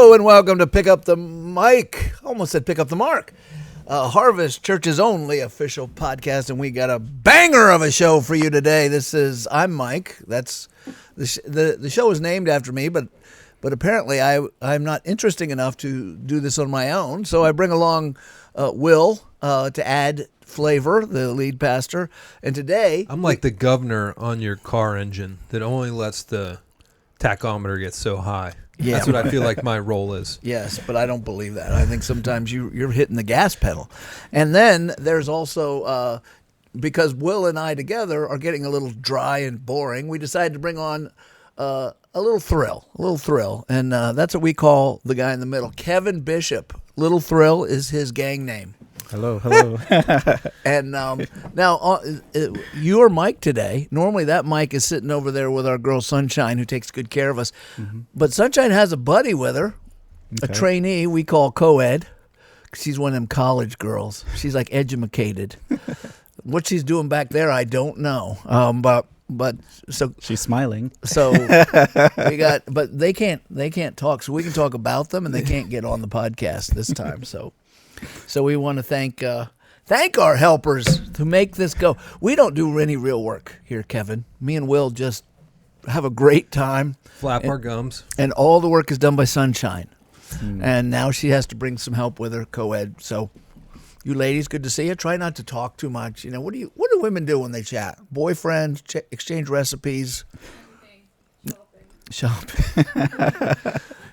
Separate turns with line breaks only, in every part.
Hello and welcome to Pick Up the Mic. Almost said Pick Up the Mark. Harvest Church's only official podcast, and we got a banger of a show for you today. I'm Mike. That's the show is named after me, but apparently I'm not interesting enough to do this on my own. So I bring along Will to add flavor, the lead pastor. And today
I'm like the governor on your car engine that only lets the tachometer get so high. Yeah, that's what I feel like my role is.
Yes, but I don't believe that. I think sometimes you're hitting the gas pedal. And then there's also, because Will and I together are getting a little dry and boring, we decided to bring on a little thrill. And that's what we call the guy in the middle, Kevin Bishop. Little Thrill is his gang name.
Hello.
And now you're Mike today. Normally that Mike is sitting over there with our girl Sunshine, who takes good care of us. Mm-hmm. But Sunshine has a buddy with her, a trainee we call co-ed. She's one of them college girls. She's like educated. What she's doing back there, I don't know. But so
she's smiling.
So but they can't talk. So we can talk about them, and they can't get on the podcast this time. So we want to thank our helpers to make this go. We don't do any real work here, Kevin. Me and Will just have a great time.
Flap our gums.
And all the work is done by Sunshine. And now she has to bring some help with her co-ed. So you ladies, good to see you. Try not to talk too much. You know, what do women do when they chat? Boyfriends, exchange recipes. Shopping.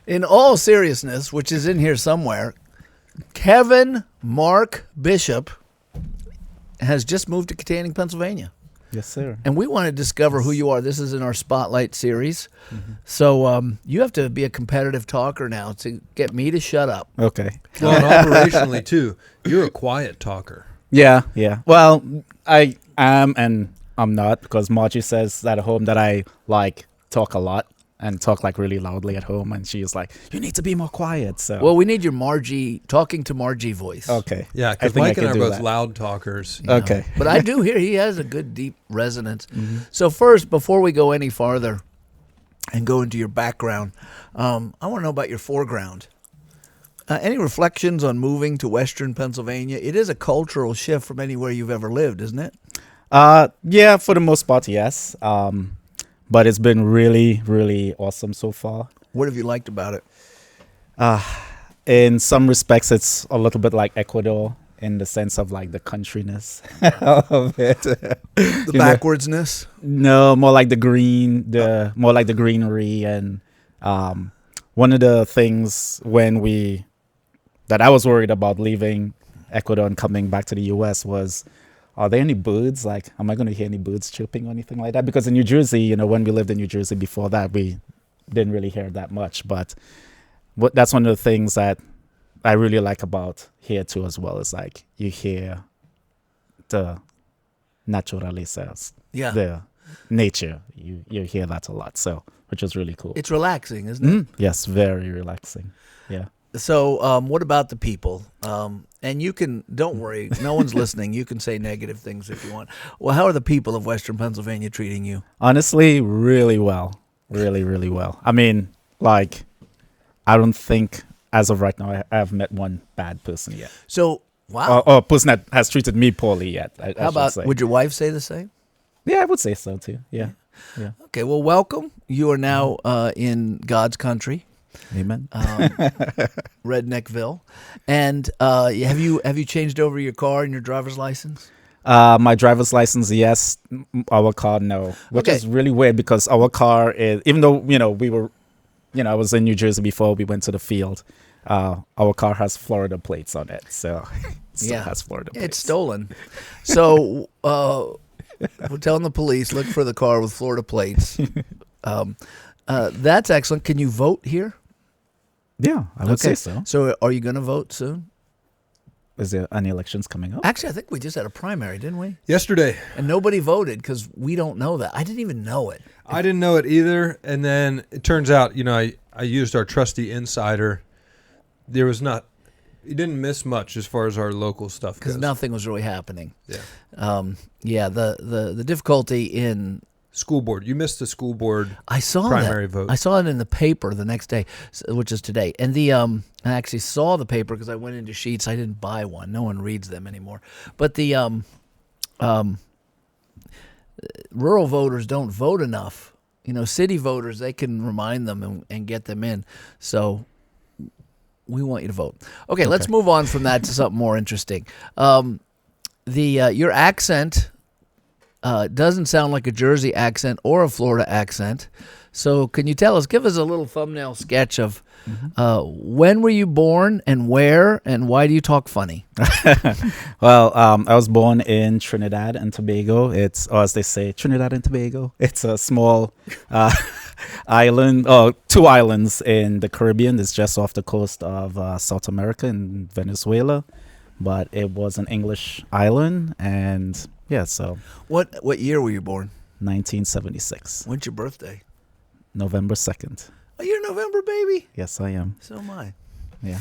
In all seriousness, which is in here somewhere, Kevin Mark Bishop has just moved to Katanning, Pennsylvania.
Yes, sir.
And we want to discover who you are. This is in our Spotlight series. Mm-hmm. So you have to be a competitive talker now to get me to shut up.
Okay.
Well, and operationally, too, you're a quiet talker.
Yeah. Well, I am and I'm not, because Margie says at home that I talk a lot and talk really loudly at home, and she's like, you need to be more quiet. So
well, we need your talking to Margie voice.
Okay.
Yeah, because Mike and I are both loud talkers.
Okay.
Know. But I do hear he has a good deep resonance. Mm-hmm. So first, before we go any farther and go into your background, I want to know about your foreground. Any reflections on moving to Western Pennsylvania? It is a cultural shift from anywhere you've ever lived, isn't it?
Yeah, for the most part, yes. But it's been really, really awesome so far.
What have you liked about it?
In some respects, it's a little bit like Ecuador in the sense of the countryness of it.
The backwardsness?
No, more like the green, more like the greenery. And one of the things that I was worried about leaving Ecuador and coming back to the U.S. was, are there any birds? Am I going to hear any birds chirping or anything like that? Because in New Jersey, when we lived in New Jersey before that, we didn't really hear that much. But that's one of the things that I really like about here too, as well, is you hear the naturaleza, the nature. You hear that a lot, so which is really cool.
It's relaxing, isn't it?
Yes, very relaxing. Yeah.
So what about the people? And you can, don't worry, no one's listening. You can say negative things if you want. Well, how are the people of Western Pennsylvania treating you?
Honestly, really well. Really, really well. I mean, I don't think as of right now I have met one bad person yet.
So, wow.
Or a person that has treated me poorly yet.
How about, would your wife say the same?
Yeah, I would say so too. Yeah.
Okay, well, welcome. You are now in God's country.
Amen.
Redneckville. And have you changed over your car and your driver's license?
My driver's license, yes. Our car, no. Which is really weird, because our car is, even though we were, I was in New Jersey before we went to the field. Our car has Florida plates on it, so it still has Florida plates.
It's stolen. So we're telling the police, look for the car with Florida plates. That's excellent. Can you vote here?
Yeah, I would say so.
So are you going to vote soon?
Is there any elections coming up?
Actually, I think we just had a primary, didn't we?
Yesterday.
And nobody voted because we don't know that. I didn't even know it.
I didn't know it either. And then it turns out, I used our trusty insider. There was not, it didn't miss much as far as our local stuff goes.
Because nothing was really happening.
Yeah.
The difficulty in
school board. You missed the school board
I saw
primary
that.
vote.
I saw it in the paper the next day, which is today. And I actually saw the paper because I went into Sheets. I didn't buy one. No one reads them anymore. But the rural voters don't vote enough. City voters, they can remind them and get them in. So we want you to vote. Okay, let's move on from that to something more interesting. Your accent doesn't sound like a Jersey accent or a Florida accent. So can you give us a little thumbnail sketch of when were you born and where and why do you talk funny?
Well, I was born in Trinidad and Tobago. It's, or as they say, Trinidad and Tobago. It's a small island, two islands in the Caribbean. It's just off the coast of South America in Venezuela. But it was an English island, and yeah, so.
What year were you born?
1976.
When's your birthday?
November 2nd.
Oh, you're a November baby?
Yes, I am.
So am I.
Yeah.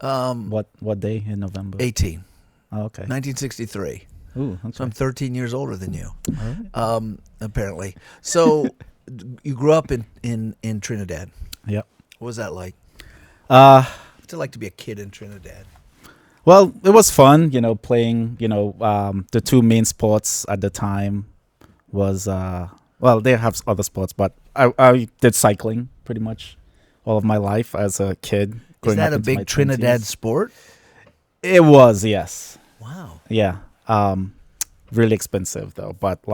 What day in November?
18.
Oh, okay.
1963.
Ooh, okay.
So I'm 13 years older than you,
All right.
apparently. So you grew up in Trinidad.
Yep.
What was that like? What's it like to be a kid in Trinidad?
Well, it was fun, playing, the two main sports at the time was, they have other sports, but I did cycling pretty much all of my life as a kid.
Is that a big Trinidad sport?
It was, yes.
Wow.
Yeah. Really expensive though, but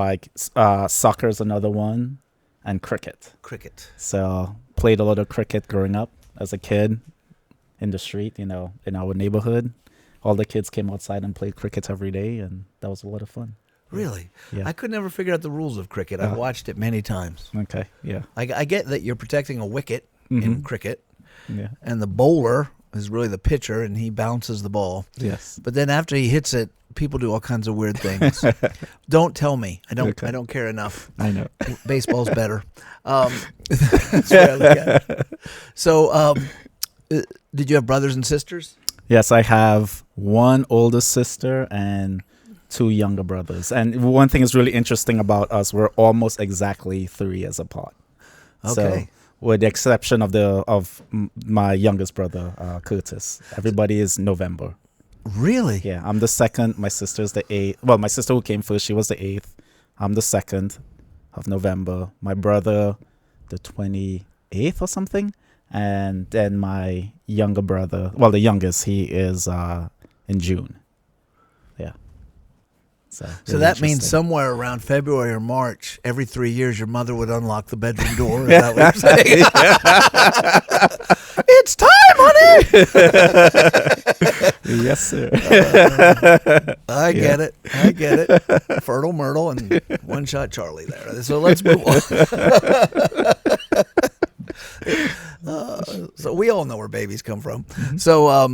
soccer is another one, and cricket.
Cricket.
So played a lot of cricket growing up as a kid in the street, in our neighborhood. All the kids came outside and played cricket every day, and that was a lot of fun.
Really?
Yeah.
I could never figure out the rules of cricket. I've watched it many times.
Okay, yeah.
I get that you're protecting a wicket in cricket,
Yeah.
and the bowler is really the pitcher, and he bounces the ball.
Yes.
But then after he hits it, people do all kinds of weird things. Don't tell me. I don't.
Okay.
I don't care enough.
I know.
Baseball's better. That's what I look at. So, did you have brothers and sisters?
Yes, I have one older sister and two younger brothers. And one thing is really interesting about us, we're almost exactly 3 years apart.
Okay.
So, with the exception of my youngest brother, Curtis, everybody is November.
Really?
Yeah, I'm the second. My sister's the 8th. Well, my sister who came first, she was the 8th. I'm the 2nd of November. My brother, the 28th or something. And then my younger brother, well, the youngest, he is in June. Yeah. So
that means somewhere around February or March, every 3 years, your mother would unlock the bedroom door. Is that what you're saying? It's time, honey.
Yes, sir.
I get it. Fertile Myrtle and One Shot Charlie there. So let's move on. So we all know where babies come from. So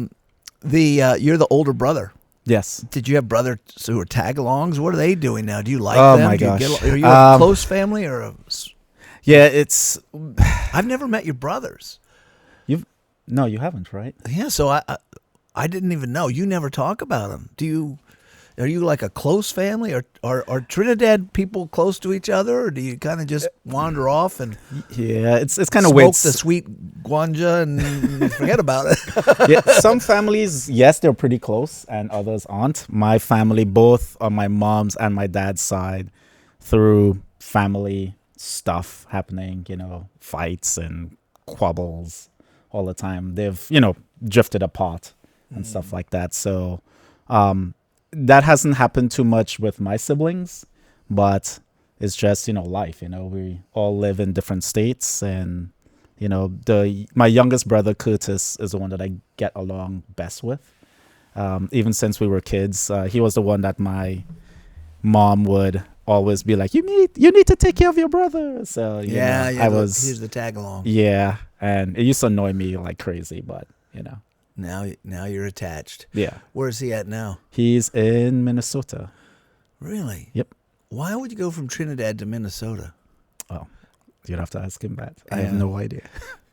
you're the older brother.
Yes.
Did you have brothers who were tag-alongs? What are they doing now? Do you like
Oh
them?
my
Do you
gosh.
are you a close family or a?
Yeah, it's.
I've never met your brothers.
No, you haven't, right?
Yeah, so I didn't even know. You never talk about them. Are you like a close family, or are Trinidad people close to each other, or do you kind of just wander off and
Yeah, it's kind of weird.
smoke the sweet guanja and forget about it?
Yeah, some families, yes, they're pretty close, and others aren't. My family, both on my mom's and my dad's side, through family stuff happening, fights and squabbles all the time, they've, drifted apart and stuff like that. So that hasn't happened too much with my siblings, but it's just, life, we all live in different states, and, my youngest brother, Curtis, is the one that I get along best with. Even since we were kids, he was the one that my mom would always be like, you need to take care of your brother. So
here's the tag along.
Yeah, and it used to annoy me like crazy, but
Now you're attached.
Yeah.
Where is he at now?
He's in Minnesota.
Really?
Yep.
Why would you go from Trinidad to Minnesota?
Oh, you'd have to ask him that. I have no idea.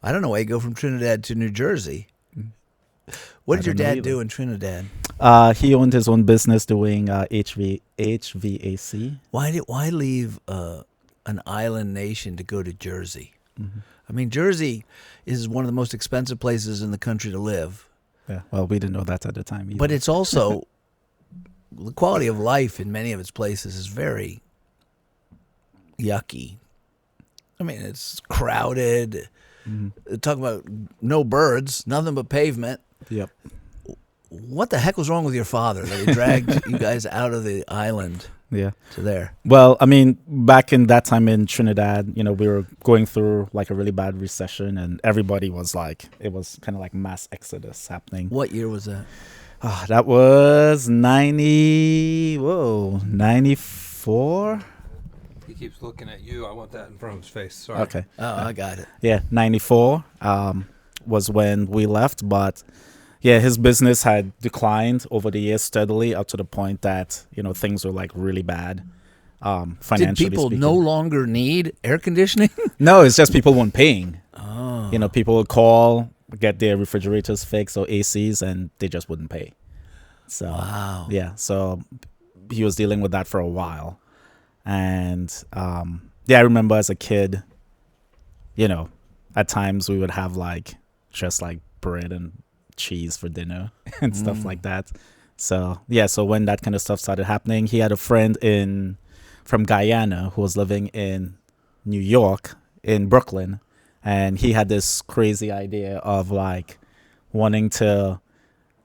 I don't know why you go from Trinidad to New Jersey. What did your dad do in Trinidad?
He owned his own business doing HVAC.
Why leave an island nation to go to Jersey. I mean, Jersey is one of the most expensive places in the country to live.
Yeah. Well, we didn't know that at the time either.
But it's also the quality of life in many of its places is very yucky. I mean, it's crowded. Talk about no birds, nothing but pavement.
Yep.
What the heck was wrong with your father that he dragged you guys out of the island
Yeah.
to there?
Well, I mean, back in that time in Trinidad, you know, we were going through like a really bad recession, and everybody was like, it was kind of like mass exodus happening.
What year was that?
That was 94.
He keeps looking at you. I want that in front of his face. Sorry.
Okay.
Oh, I got it.
Yeah, 94 was when we left. But yeah, his business had declined over the years steadily up to the point that, you know, things were like really bad financially
Did people
speaking.
no longer need air conditioning?
No, it's just people weren't paying.
Oh.
You know, people would call, get their refrigerators fixed or ACs, and they just wouldn't pay. So,
Wow.
yeah, so he was dealing with that for a while. And yeah, I remember as a kid, you know, at times we would have like just like bread and cheese for dinner and stuff like that. So yeah, so when that kind of stuff started happening, he had a friend from Guyana who was living in New York, in Brooklyn, and he had this crazy idea of like wanting to,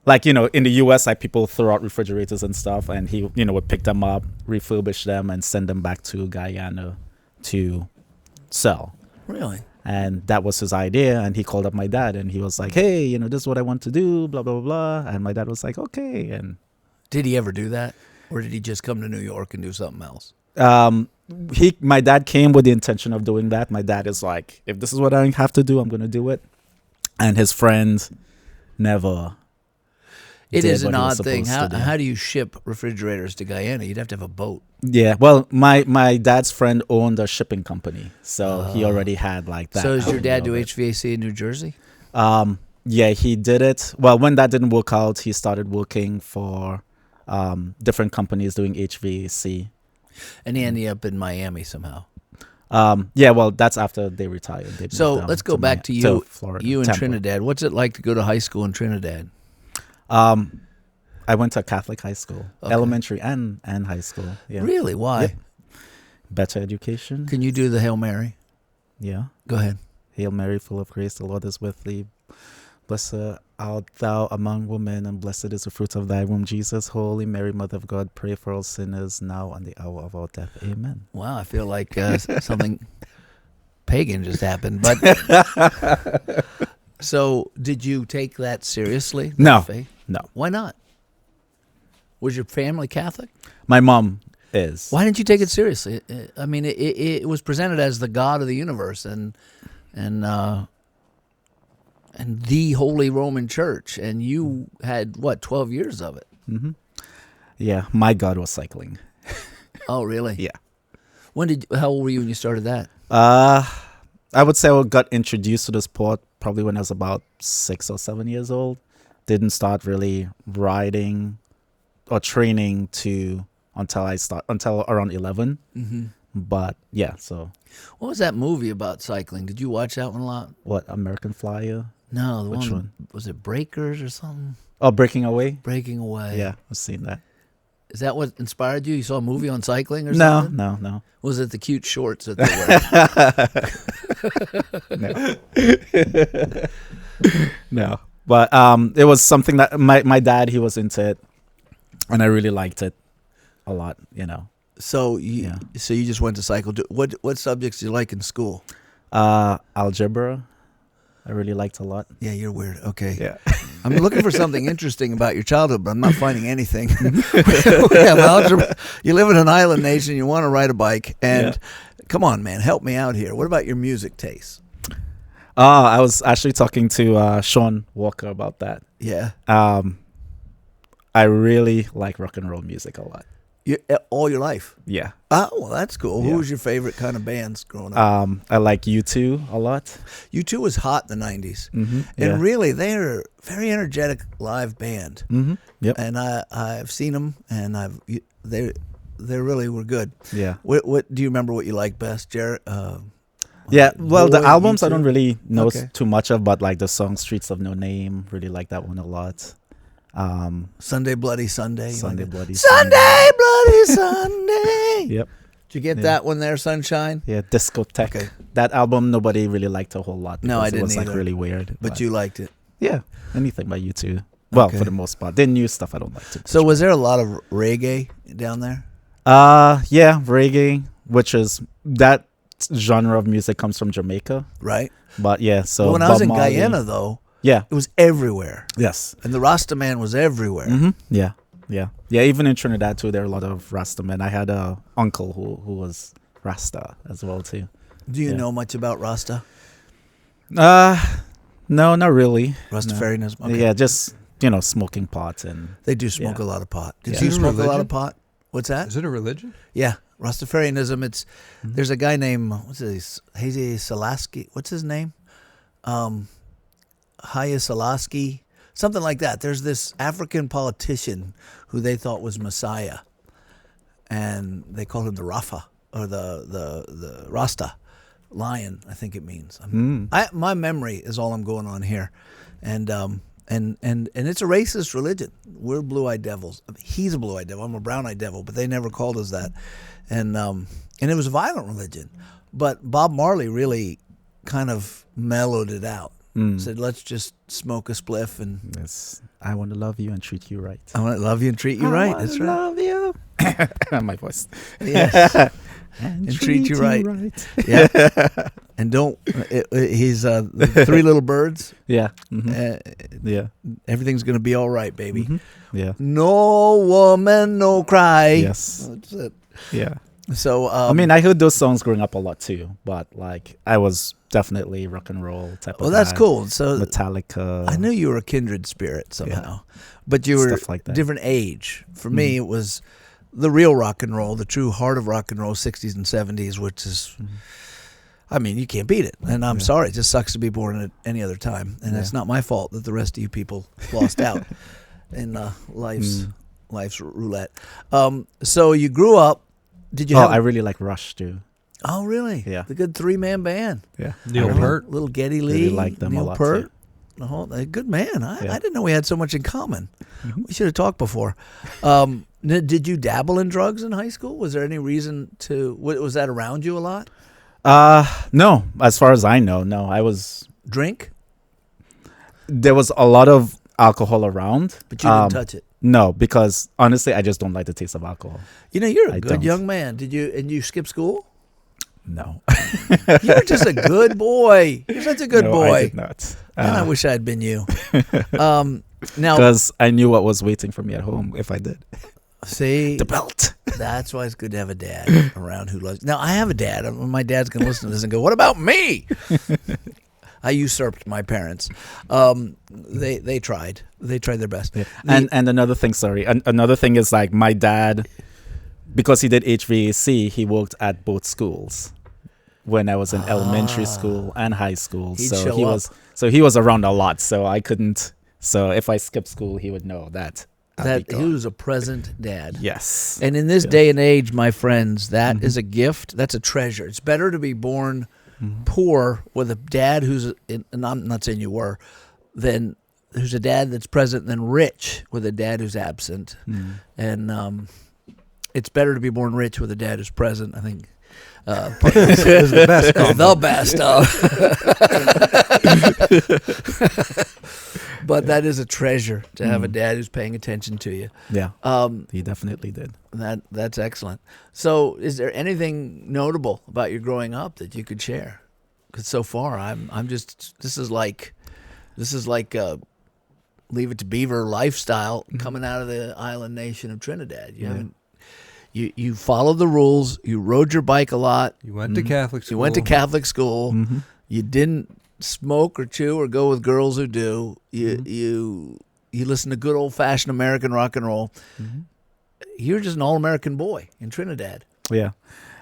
like, you know, in the US, like people throw out refrigerators and stuff, and he, you know, would pick them up, refurbish them, and send them back to Guyana to sell.
Really?
And that was his idea. And he called up my dad, and he was like, "Hey, you know, this is what I want to do, blah, blah, blah, blah." And my dad was like, "Okay." And
Did he ever do that? Or did he just come to New York and do something else?
my dad came with the intention of doing that. My dad is like, if this is what I have to do, I'm going to do it. And his friend never.
It
did
is an
what he was
odd thing.
supposed to do.
How do you ship refrigerators to Guyana? You'd have to have a boat.
Yeah, well, my dad's friend owned a shipping company, so he already had like that.
So does your dad do
avenue of it.
HVAC in New Jersey?
Yeah, he did it. Well, when that didn't work out, he started working for different companies doing HVAC.
And he ended up in Miami somehow.
Yeah, well, that's after they retired. They
So
moved down
let's go back to you,
to Florida,
you in
Tampa.
Trinidad. What's it like to go to high school in Trinidad?
I went to a Catholic high school,
Okay.
elementary and high school. Yeah,
Really? Why?
Yeah. Better education.
Can you do the Hail Mary?
Yeah.
Go ahead.
Hail Mary, full of grace, the Lord is with thee. Blessed art thou among women, and blessed is the fruit of thy womb, Jesus. Holy Mary, Mother of God, pray for all sinners now and the hour of our death. Amen.
Wow, I feel like something pagan just happened. But so, did you take that seriously? that
No.
faith?
No.
Why not? Was your family Catholic?
My mom is.
Why didn't you take it seriously? I mean, it was presented as the God of the universe and the Holy Roman Church, and you had what 12 years of it.
Mm-hmm. Yeah, my God was cycling.
Oh, really?
Yeah.
How old were you when you started that?
I would say I got introduced to the sport probably when I was about 6 or 7 years old. Didn't start really riding or training until around 11.
Mm-hmm.
But yeah, so
What was that movie about cycling? Did you watch that one a lot?
what, American Flyer?
No, the
Which one?
Was it Breakers or something?
Oh, Breaking Away?
Breaking Away.
Yeah, I've seen that.
Is that what inspired you? You saw a movie on cycling or
No,
something?
no.
Was it the cute shorts that they were?
No. But it was something that my dad, he was into it, and I really liked it a lot, you know.
So you just went to cycle. What subjects do you like in school?
Algebra, I really liked a lot.
Yeah, you're weird. Okay.
Yeah.
I'm looking for something interesting about your childhood, but I'm not finding anything. We have algebra. You live in an island nation. You want to ride a bike. And come on, man, help me out here. What about your music taste?
I was actually talking to Sean Walker about that.
Yeah.
I really like rock and roll music a lot.
All your life?
Yeah.
Oh, well, that's cool.
Yeah.
Who was your favorite kind of bands growing up?
I like U2 a lot.
U2 was hot in the 90s.
Mm-hmm.
And really, they're a very energetic live band.
Mm-hmm. Yep.
And I've seen them, and they really were good.
Yeah.
What do you remember? What you liked best, Jared?
Yeah, well, the
Boy,
albums
Me
I don't
Too?
really know
Okay.
too much of, but like the song "Streets of No Name," really like that one a lot.
Sunday Bloody Sunday. You
Sunday
like that?
Bloody
Sunday Bloody Sunday.
Yep.
Did you get
Yeah.
that one there, Sunshine?
Yeah, Discotheque.
Okay.
That album nobody really liked a whole lot.
No, I
because it was
didn't
like
either.
really weird.
But you liked it.
yeah, anything by U2. Well,
Okay.
for the most part, the new stuff I don't like too much.
So was there a lot of reggae down there?
Yeah, reggae, which is that genre of music comes from Jamaica.
Right.
But yeah, so
Well, when I was
Bob
in
Marley-
Guyana, though,
yeah,
it was everywhere,
yes,
and the Rasta man was everywhere.
yeah. Even in Trinidad too, there are a lot of Rasta men. I had a uncle who was Rasta as well too.
Do you
Yeah.
know much about Rasta?
No, not really.
Rastafarianism? Okay.
Yeah, just smoking pot and
They do smoke
Yeah.
a lot of pot. Did
Yeah.
you
Is it a
smoke a lot
religion?
of pot? What's that?
Is it a religion?
Yeah, Rastafarianism. There's a guy named Haile Selassie. What's his name? Haile Selassie, something like that. There's this African politician who they thought was Messiah, and they called him the Rafa or the Rasta lion. I think it means. My memory is all I'm going on here, and it's a racist religion. We're blue-eyed devils. He's a blue-eyed devil. I'm a brown-eyed devil, but they never called us that. And it was a violent religion. But Bob Marley really kind of mellowed it out. Said, let's just smoke a spliff and
yes, I want to love you and treat you right.
I want to love you and treat you right. That's right.
Love you. My voice.
Yes.
And
treat you right. Yeah. And don't. He's the Three Little Birds.
Yeah. Yeah.
Everything's gonna be all right, baby.
Yeah.
No woman, no cry.
Yes.
That's it.
Yeah.
So
I mean, I heard those songs growing up a lot too, but like I was definitely rock and roll type
well,
of
that's
guy.
cool. So
Metallica.
I knew you were a kindred spirit somehow, but you were
Stuff like that.
different age. For me, it was the real rock and roll, the true heart of rock and roll, 60s and 70s, which is, I mean, you can't beat it. And I'm sorry, it just sucks to be born at any other time. And it's not my fault that the rest of you people lost out in life's roulette. So you grew up. Did you have?
I really like Rush too.
Oh, really?
Yeah.
The good 3-man band.
Yeah.
Neil Peart.
Little Geddy Lee.
Really like them a
Neil
lot,
Peart.
too.
The whole, a good man. I
Yeah.
didn't know we had so much in common. We should have talked before. Did you dabble in drugs in high school? Was there any reason to? Was that around you a lot?
No, as far as I know, no.
Drink,
There was a lot of alcohol around,
but you didn't touch it.
No, because honestly, I just don't like the taste of alcohol.
You know, you're a
I
good
don't.
young man. Did you? And you skip school?
No,
You were just a good boy. You're such a good
no,
boy.
I did not.
Man, I wish I had been you. Now,
Because I knew what was waiting for me at home if I did.
see,
The belt.
that's why it's good to have a dad around who loves. Now, I have a dad. My dad's going to listen to this and go, "What about me?" I usurped my parents. They tried. They tried their best.
Yeah. And another thing, another thing is like my dad, because he did HVAC, he worked at both schools when I was in elementary school and high school.
He'd
So
show
he
up.
was around a lot. So I couldn't. So if I skipped school, he would know that. I'll be
That he
gone.
was a present dad.
Yes.
And in this day and age, my friends, that is a gift. That's a treasure. It's better to be born poor with a dad who's, and I'm not saying you were, than who's a dad that's present than rich with a dad who's absent. And it's better to be born rich with a dad who's present, I think.
Is the best.
The best. But that is a treasure to have a dad who's paying attention to you.
Yeah. He definitely did.
That's excellent. So, is there anything notable about your growing up that you could share? Because so far, I'm just this is like Leave It to Beaver lifestyle coming out of the island nation of Trinidad. You haven't. You followed the rules. You rode your bike a lot.
You went to Catholic school.
You went to Catholic school. You didn't smoke or chew or go with girls who do. You listen to good old fashioned American rock and roll. You're just an all American boy in Trinidad.
Yeah.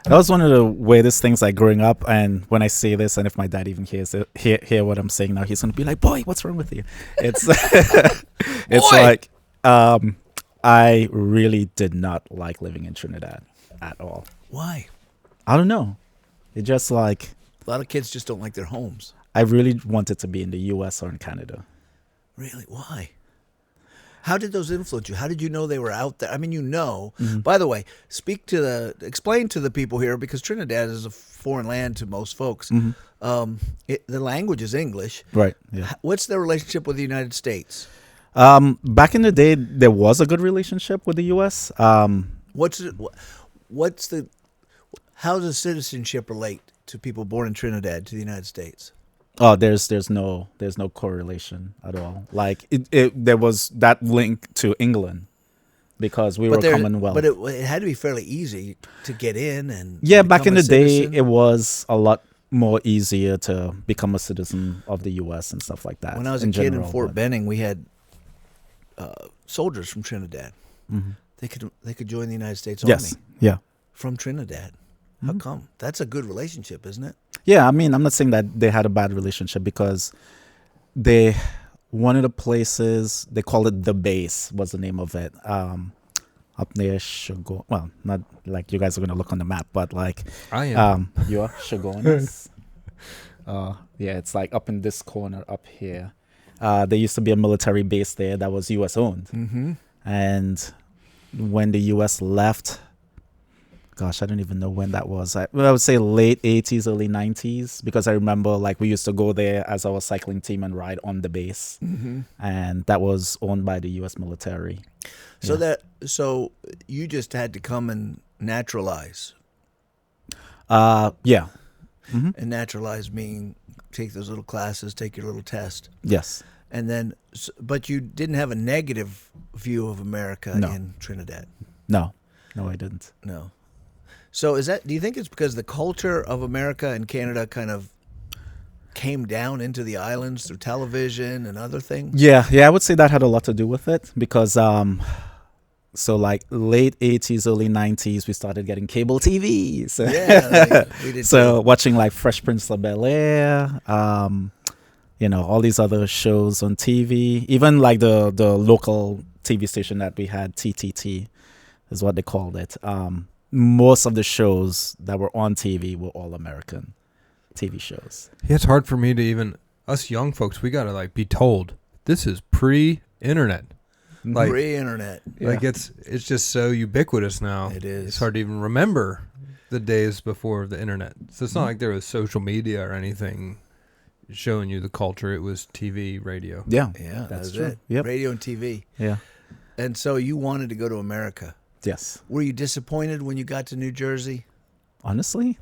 That was one of the weirdest things like growing up, and when I say this, and if my dad even hear what I'm saying now, he's gonna be like, "Boy, what's wrong with you?" It's it's
Boy!
like I really did not like living in Trinidad at all.
Why?
I don't know. It just like
A lot of kids just don't like their homes.
I really wanted to be in the U.S. or in Canada.
Really? Why? How did those influence you? How did you know they were out there? I mean,
Mm-hmm.
By the way, explain to the people here, because Trinidad is a foreign land to most folks.
Mm-hmm.
The language is English.
Right. Yeah.
What's their relationship with the United States?
Back in the day, there was a good relationship with the U.S.
How does citizenship relate to people born in Trinidad to the United States?
Oh, there's no correlation at all. Like there was that link to England because we were Commonwealth.
But it had to be fairly easy to get in and
yeah, back in
become
the
a
day,
citizen.
it was a lot more easier to become a citizen of the U.S. and stuff like that.
When I was a kid in Fort Benning, we had soldiers from Trinidad.
Mm-hmm.
They could join the United States
Yes.
Army
Yeah.
from Trinidad. How come? That's a good relationship, isn't it?
Yeah, I mean, I'm not saying that they had a bad relationship because one of the places, they call it the base, was the name of it. Up near Shogun. Well, not like you guys are going to look on the map, but like,
I am.
you are Shogunas. Yeah, it's like up in this corner up here. There used to be a military base there that was U.S. owned.
Mm-hmm.
And when the U.S. left, gosh, I don't even know when that was. I would say late 80s, early 90s, because I remember like we used to go there as our cycling team and ride on the base.
Mm-hmm.
And that was owned by the U.S. military.
So you just had to come and naturalize.
Yeah. Mm-hmm.
And naturalize mean take those little classes, take your little test.
Yes.
And then, but you didn't have a negative view of America in Trinidad.
No, I didn't.
No. So do you think it's because the culture of America and Canada kind of came down into the islands through television and other things?
Yeah, I would say that had a lot to do with it because so like late 80s, early 90s, we started getting cable TVs.
Yeah, we did
So
too.
watching like Fresh Prince of Bel-Air, all these other shows on TV, even like the local TV station that we had, TTT is what they called it. Most of the shows that were on TV were all American TV shows.
Yeah, it's hard for me to even, us young folks, we got to like be told, this is pre-internet. Like,
Pre-internet.
like it's just so ubiquitous now.
It is.
It's hard to even remember the days before the internet. So it's not like there was social media or anything showing you the culture. It was TV, radio.
Yeah,
Yeah,
that's
that's
true.
it.
Yep.
Radio and TV.
Yeah.
And so you wanted to go to America.
Yes.
Were you disappointed when you got to New Jersey?
Honestly,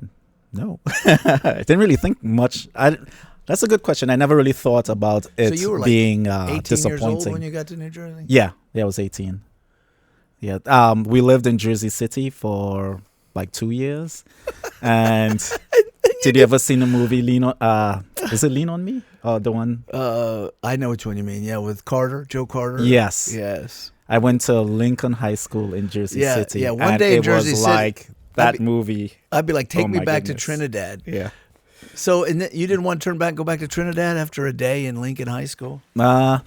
no. I didn't really think much. That's a good question. I never really thought about it
So you were like
being
18
disappointing.
years old when you got to New Jersey?
Yeah, I was 18. Yeah, we lived in Jersey City for like 2 years. And did you ever see the movie Lean On? Is it Lean On Me? The one?
I know which one you mean. Yeah, with Joe Carter.
Yes.
Yes.
I went to Lincoln High School in Jersey
Yeah,
City.
yeah, one
and
day in
it
Jersey
was
City,
like that movie.
I'd be like, take
Oh
me
my
back to
goodness.
Trinidad.
Yeah.
So, you didn't want to go back to Trinidad after a day in Lincoln High School?
No,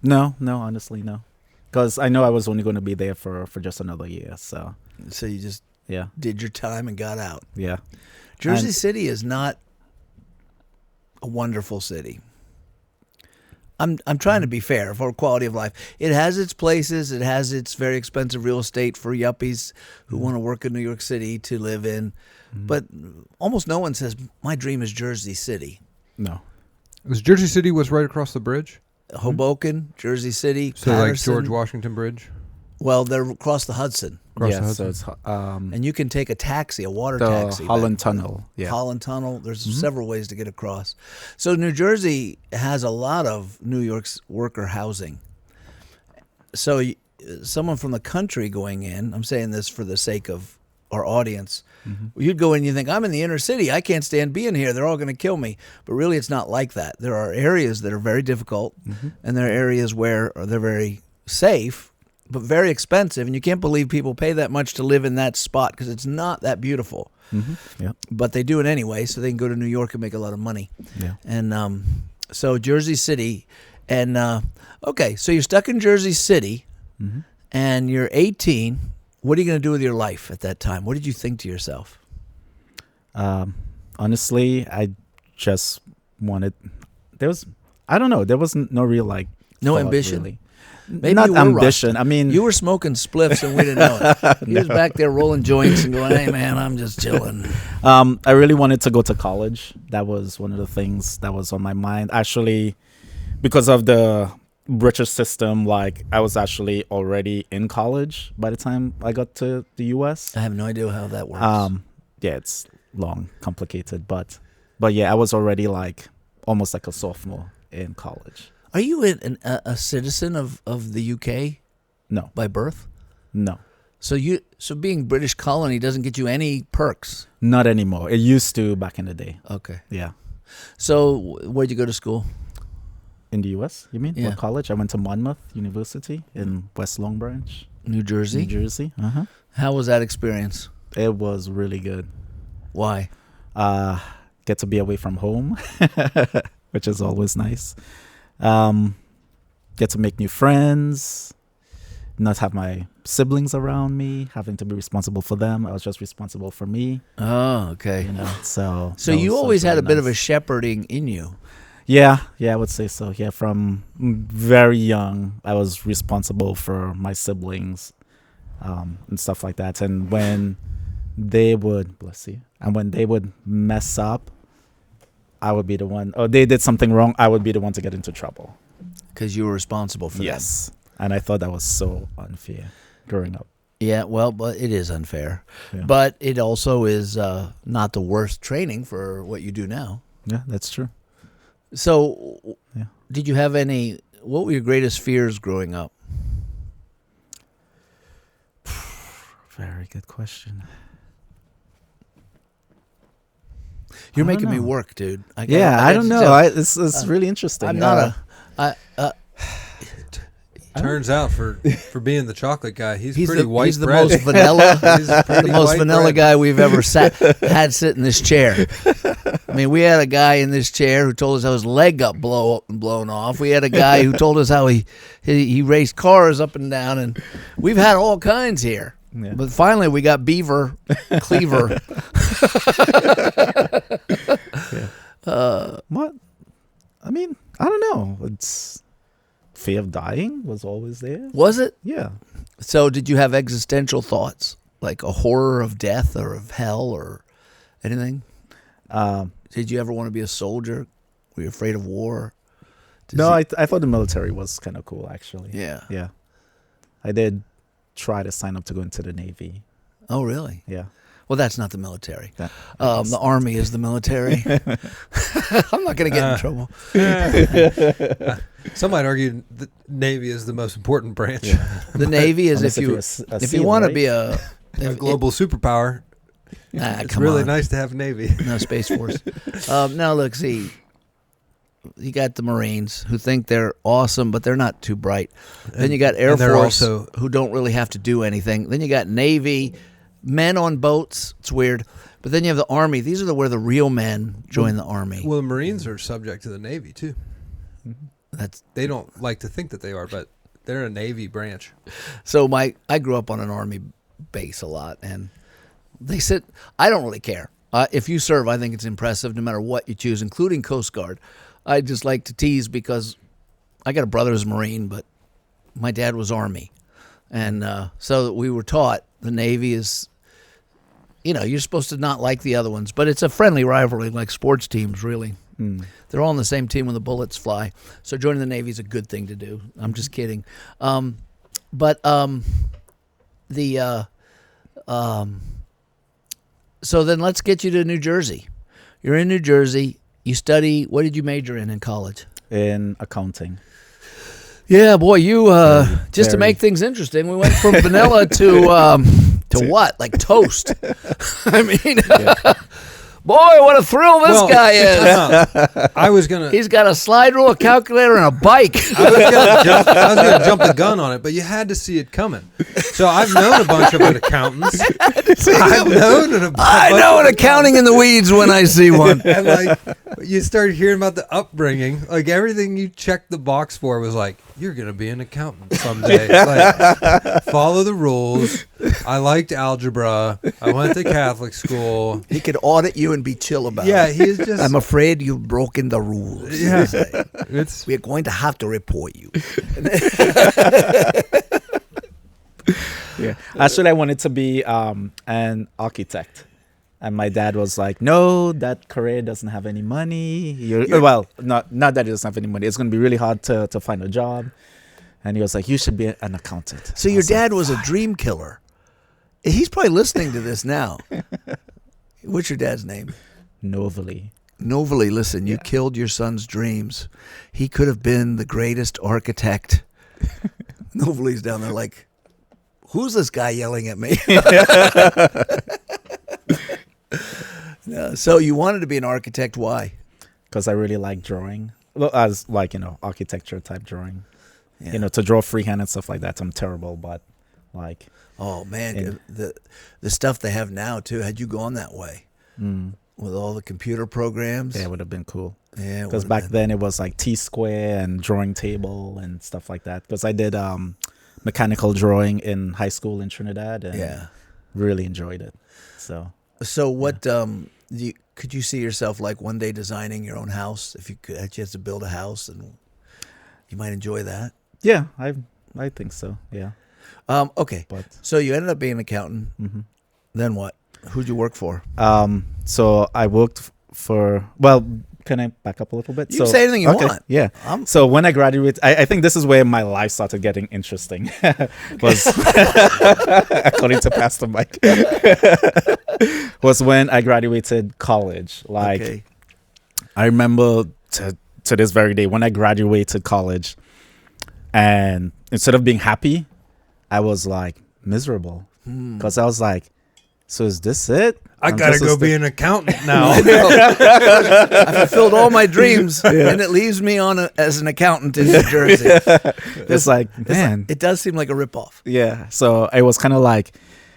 honestly, no. Because I know I was only going to be there for just another year. So,
So you just
yeah.
did your time and got out.
Yeah.
Jersey
And-
City is not a wonderful city. I'm trying to be fair for quality of life. It has its places. It has its very expensive real estate for yuppies who want to work in New York City to live in. But almost no one says, my dream is Jersey City.
No.
Was Jersey City was right across the bridge?
Hoboken, Jersey City,
So
Patterson.
like George Washington Bridge?
Well, they're across the Hudson.
Across the
Yeah,
Hudson.
so it's
And you can take a taxi, a water
the
taxi.
Holland
back.
Tunnel. Yeah.
Holland Tunnel. There's several ways to get across. So New Jersey has a lot of New York's worker housing. So someone from the country going in, I'm saying this for the sake of our audience, you'd go in and you think, I'm in the inner city. I can't stand being here. They're all going to kill me. But really, it's not like that. There are areas that are very difficult, and there are areas where they're very safe, but very expensive. And you can't believe people pay that much to live in that spot because it's not that beautiful.
Yeah.
But they do it anyway, so they can go to New York and make a lot of money.
Yeah.
And so Jersey City, and okay, so you're stuck in Jersey City, and you're 18. What are you going to do with your life at that time? What did you think to yourself?
Honestly, I just wanted. I don't know. There was no real like.
No
thought,
ambition?
Really.
Maybe
Not
you were
ambition.
rusty.
I mean,
You were smoking spliffs and we didn't know it. He was back there rolling joints and going, "Hey man, I'm just chilling."
I really wanted to go to college. That was one of the things that was on my mind. Actually, because of the British system, like I was actually already in college by the time I got to the US.
I have no idea how that works.
Yeah, it's long, complicated, but yeah, I was already like almost like a sophomore in college.
Are you a citizen of the UK
No,
by birth?
no,
So being British colony doesn't get you any perks.
not anymore. It used to back in the day.
Okay.
Yeah.
So where'd you go to school?
In the US, you mean?
Yeah.
What college? I went to Monmouth University in West Long Branch,
New Jersey.
New Jersey.
How was that experience?
It was really good.
Why?
Get to be away from home, which is always nice. Get to make new friends, not have my siblings around me, having to be responsible for them. I was just responsible for me,
Oh, okay.
you know. So
So you always had a bit of a
nice.
shepherding in you.
Yeah, I would say so. Yeah, from very young, I was responsible for my siblings, and stuff like that. And when they would, bless you, and when they would mess up, I would be the one, or they did something wrong, I would be the one to get into trouble.
Because you were responsible for
Yes. And I thought that was so unfair growing up.
them. Yeah, well, but it is unfair.
Yeah.
But it also is not the worst training for what you do now.
Yeah, that's true.
So,
Yeah.
did you have what were your greatest fears growing up?
Very good question.
You're
I don't
making me
know.
work, dude.
I don't know.
tell-
It's really interesting.
I'm not
Turns out for being the chocolate guy, he's pretty
the,
white
he's the
bread.
most vanilla,
He's pretty
the most
white
vanilla
bread.
guy we've ever had sit in this chair. I mean, we had a guy in this chair who told us how his leg got blown off. We had a guy who told us how he raced cars up and down, and we've had all kinds here.
Yeah.
But finally, we got Beaver Cleaver.
What? I mean, I don't know. It's fear of dying was always there.
Was it?
Yeah.
So did you have existential thoughts, like a horror of death or of hell or anything? Did you ever want to be a soldier? Were you afraid of war?
No, I thought the military was kind of cool, actually.
Yeah.
Yeah. I did try to sign up to go into the Navy.
Oh, really?
Yeah.
Well, that's not the military.
That-
The Army is the military. I'm not going to get in trouble.
Some might argue the Navy is the most important branch.
The Navy is
Unless
if you
you're a
if you
SEAL,
want to
right?
be a
A global superpower. It's
come
really
on.
nice to have a Navy.
No, Space Force. Now, look, see, you got the Marines who think they're awesome, but they're not too bright. Then you got Air
and they're
Force
also-
who don't really have to do anything. Then you got Navy, men on boats. It's weird. But then you have the Army. These are where the real men join the Army.
Well, the Marines are subject to the Navy, too.
That's
They don't like to think that they are, but they're a Navy branch.
so I grew up on an Army base a lot, and they said, I don't really care. If you serve, I think it's impressive no matter what you choose, including Coast Guard. I just like to tease because I got a brother who's a Marine, but my dad was Army. And so we were taught the Navy is, you're supposed to not like the other ones, but it's a friendly rivalry like sports teams, really. They're all on the same team when the bullets fly. So joining the Navy is a good thing to do. I'm just kidding. So then let's get you to New Jersey. You're in New Jersey. You study. What did you major in college?
In accounting.
Yeah, boy, you just to
very.
make things interesting, we went from vanilla to what? Like toast. I mean, Boy, what a thrill this guy is.
I was gonna.
He's got a slide rule, a calculator, and a bike.
I was gonna jump the gun on it, but you had to see it coming. So I've known a bunch of accountants.
I know an accounting in the weeds when I see one.
And like you started hearing about the upbringing, like everything you checked the box for was like, you're gonna be an accountant someday. Like, follow the rules. I liked algebra. I went to Catholic school.
He could audit you and be chill about it.
Yeah, he's just.
I'm afraid you've broken the rules.
Yeah,
We're going to have to report you.
Yeah. Actually, I wanted to be an architect. And my dad was like, no, that career doesn't have any money. Well, not that it doesn't have any money. It's going to be really hard to find a job. And he was like, you should be an accountant.
So your dad was a dream killer. He's probably listening to this now. What's your dad's name?
Novely.
Novely, listen, you killed your son's dreams. He could have been the greatest architect. Novely's down there like, who's this guy yelling at me? No, so you wanted to be an architect. Why?
Because I really like drawing. Well, as like, architecture type drawing. Yeah. To draw freehand and stuff like that. I'm terrible, but like.
Oh, man, the stuff they have now, too, had you gone that way with all the computer programs.
Yeah, it would have been cool.
Yeah,
because back then it was like T-square and drawing table and stuff like that. Because I did mechanical drawing in high school in Trinidad and really enjoyed it. So
what could you see yourself like one day designing your own house? If you had a chance to build a house, and you might enjoy that.
Yeah, I think so. Yeah.
Okay. So you ended up being an accountant. Mm-hmm. Then what? Who'd you work for?
So I worked for. Well, can I back up a little bit?
You can say anything you want.
Yeah. So when I graduated, I think this is where my life started getting interesting. Was according to Pastor Mike, was when I graduated college. Like, I remember to this very day when I graduated college, and instead of being happy, I was like miserable because I was like, so is this it?
I gotta go be an accountant now.
I fulfilled all my dreams, and it leaves me as an accountant in New Jersey.
It's like, man,
it does seem like a ripoff.
Yeah. So I was kind of like,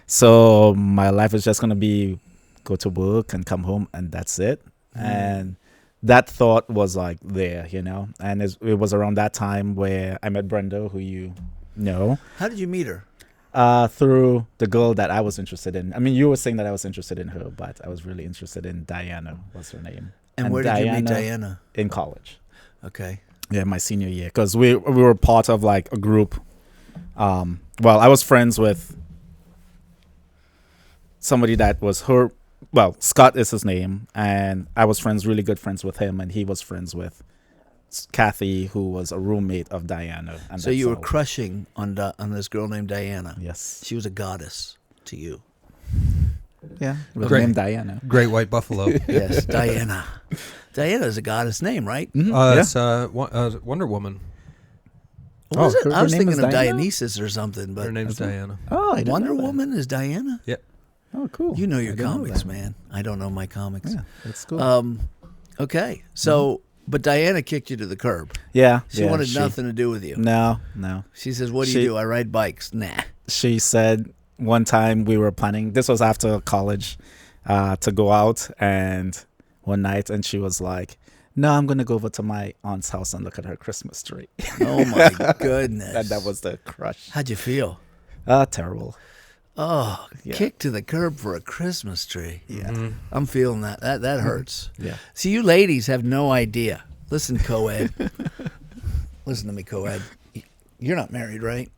so my life is just gonna be go to work and come home, and that's it. And that thought was like there, and it was around that time where I met Brenda, who you know.
How did you meet her?
Through the girl that I was interested in. I mean, you were saying that I was interested in her, but I was really interested in Diana, was her name.
And where did you meet Diana?
In college.
Okay.
Yeah, my senior year, because we were part of like a group. Well, I was friends with somebody that was her. Well, Scott is his name, and I was really good friends with him, and he was friends with Kathy, who was a roommate of Diana. And
so you were crushing on this girl named Diana.
Yes.
She was a goddess to you.
Yeah. With the name Diana.
Great White Buffalo.
Yes, Diana. Diana is a goddess name, right?
Mm-hmm.
It's Wonder Woman.
What was it? I was
name
thinking
is
of
Diana?
Dionysus or something. But
Her name's Diana.
Oh, I didn't
Wonder
know that.
Woman is Diana?
Yep.
Oh, cool.
You know your
I didn't know
comics,
that.
man. I don't know my comics.
Yeah, that's cool.
Okay. So, but Diana kicked you to the curb.
Yeah.
She wanted nothing to do with you.
No.
She says, what do you do? I ride bikes. Nah.
She said one time we were planning, this was after college, to go out, and one night, and she was like, no, I'm going to go over to my aunt's house and look at her Christmas tree.
Oh, my goodness.
And that was the crush.
How'd you feel?
Terrible.
Oh, kicked to the curb for a Christmas tree.
Yeah.
Mm-hmm.
I'm feeling that. That hurts.
Yeah.
See, you ladies have no idea. Listen, co-ed. Listen to me, co-ed. You're not married, right?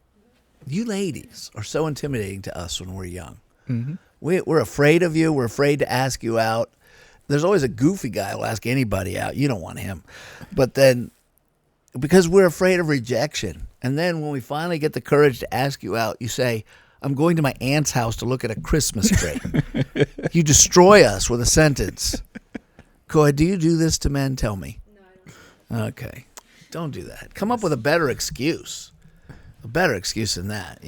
You ladies are so intimidating to us when we're young.
Mm-hmm.
We're afraid of you. We're afraid to ask you out. There's always a goofy guy who'll ask anybody out. You don't want him. But then, because we're afraid of rejection. And then when we finally get the courage to ask you out, you say, I'm going to my aunt's house to look at a Christmas tree. You destroy us with a sentence. Coy, do you do this to men? Tell me.
No, I don't.
Okay. Don't do that. Come up with a better excuse. A better excuse than that,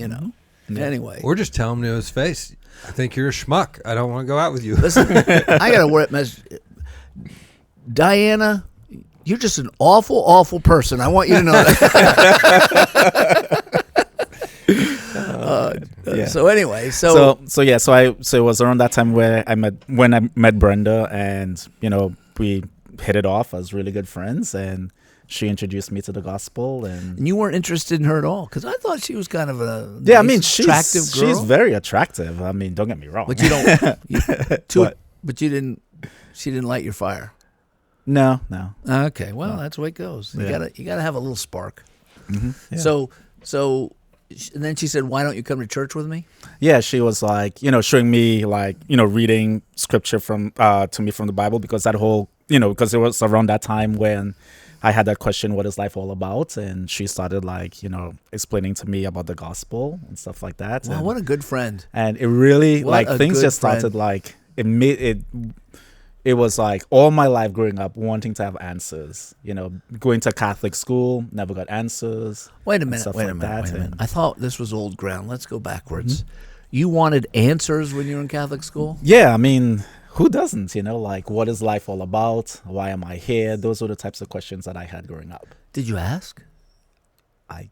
Anyway.
Or just tell him to his face, I think you're a schmuck. I don't want to go out with you.
Listen, I got a word message. Diana, you're just an awful, awful person. I want you to know that. So anyway,
so it was around that time where I met Brenda, and we hit it off as really good friends, and she introduced me to the gospel, and
you weren't interested in her at all, because I thought she was kind of a nice, attractive girl.
She's very attractive. I mean, don't get me wrong,
but you don't. But you didn't. She didn't light your fire.
No.
Okay, well, that's the way it goes. You gotta have a little spark.
Mm-hmm.
Yeah. So, and then she said, "Why don't you come to church with me?"
Yeah, she was like, showing me like, reading scripture to me from the Bible, because that whole, because it was around that time when I had that question, what is life all about? And she started like, explaining to me about the gospel and stuff like that.
Wow, what a good friend.
And it really, things just started like, it was like all my life growing up wanting to have answers, going to Catholic school, never got answers.
Wait a minute. I thought this was old ground. Let's go backwards. Mm-hmm. You wanted answers when you were in Catholic school?
Yeah, I mean, who doesn't, like, what is life all about? Why am I here? Those were the types of questions that I had growing up.
Did you ask?
I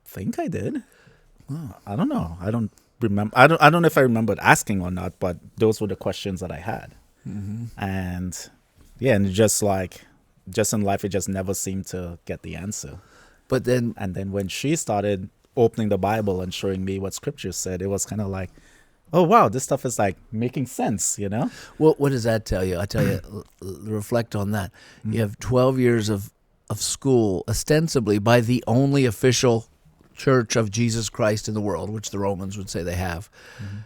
think I did. Oh, I don't know. I don't remember. I don't know if I remembered asking or not, but those were the questions that I had. Mm-hmm. And just in life, it just never seemed to get the answer.
But then
when she started opening the Bible and showing me what scripture said, it was kind of like, oh wow, this stuff is like making sense,
Well, what does that tell you? I tell you, reflect on that. You have 12 years of school, ostensibly by the only official church of Jesus Christ in the world, which the Romans would say they have. Mm-hmm.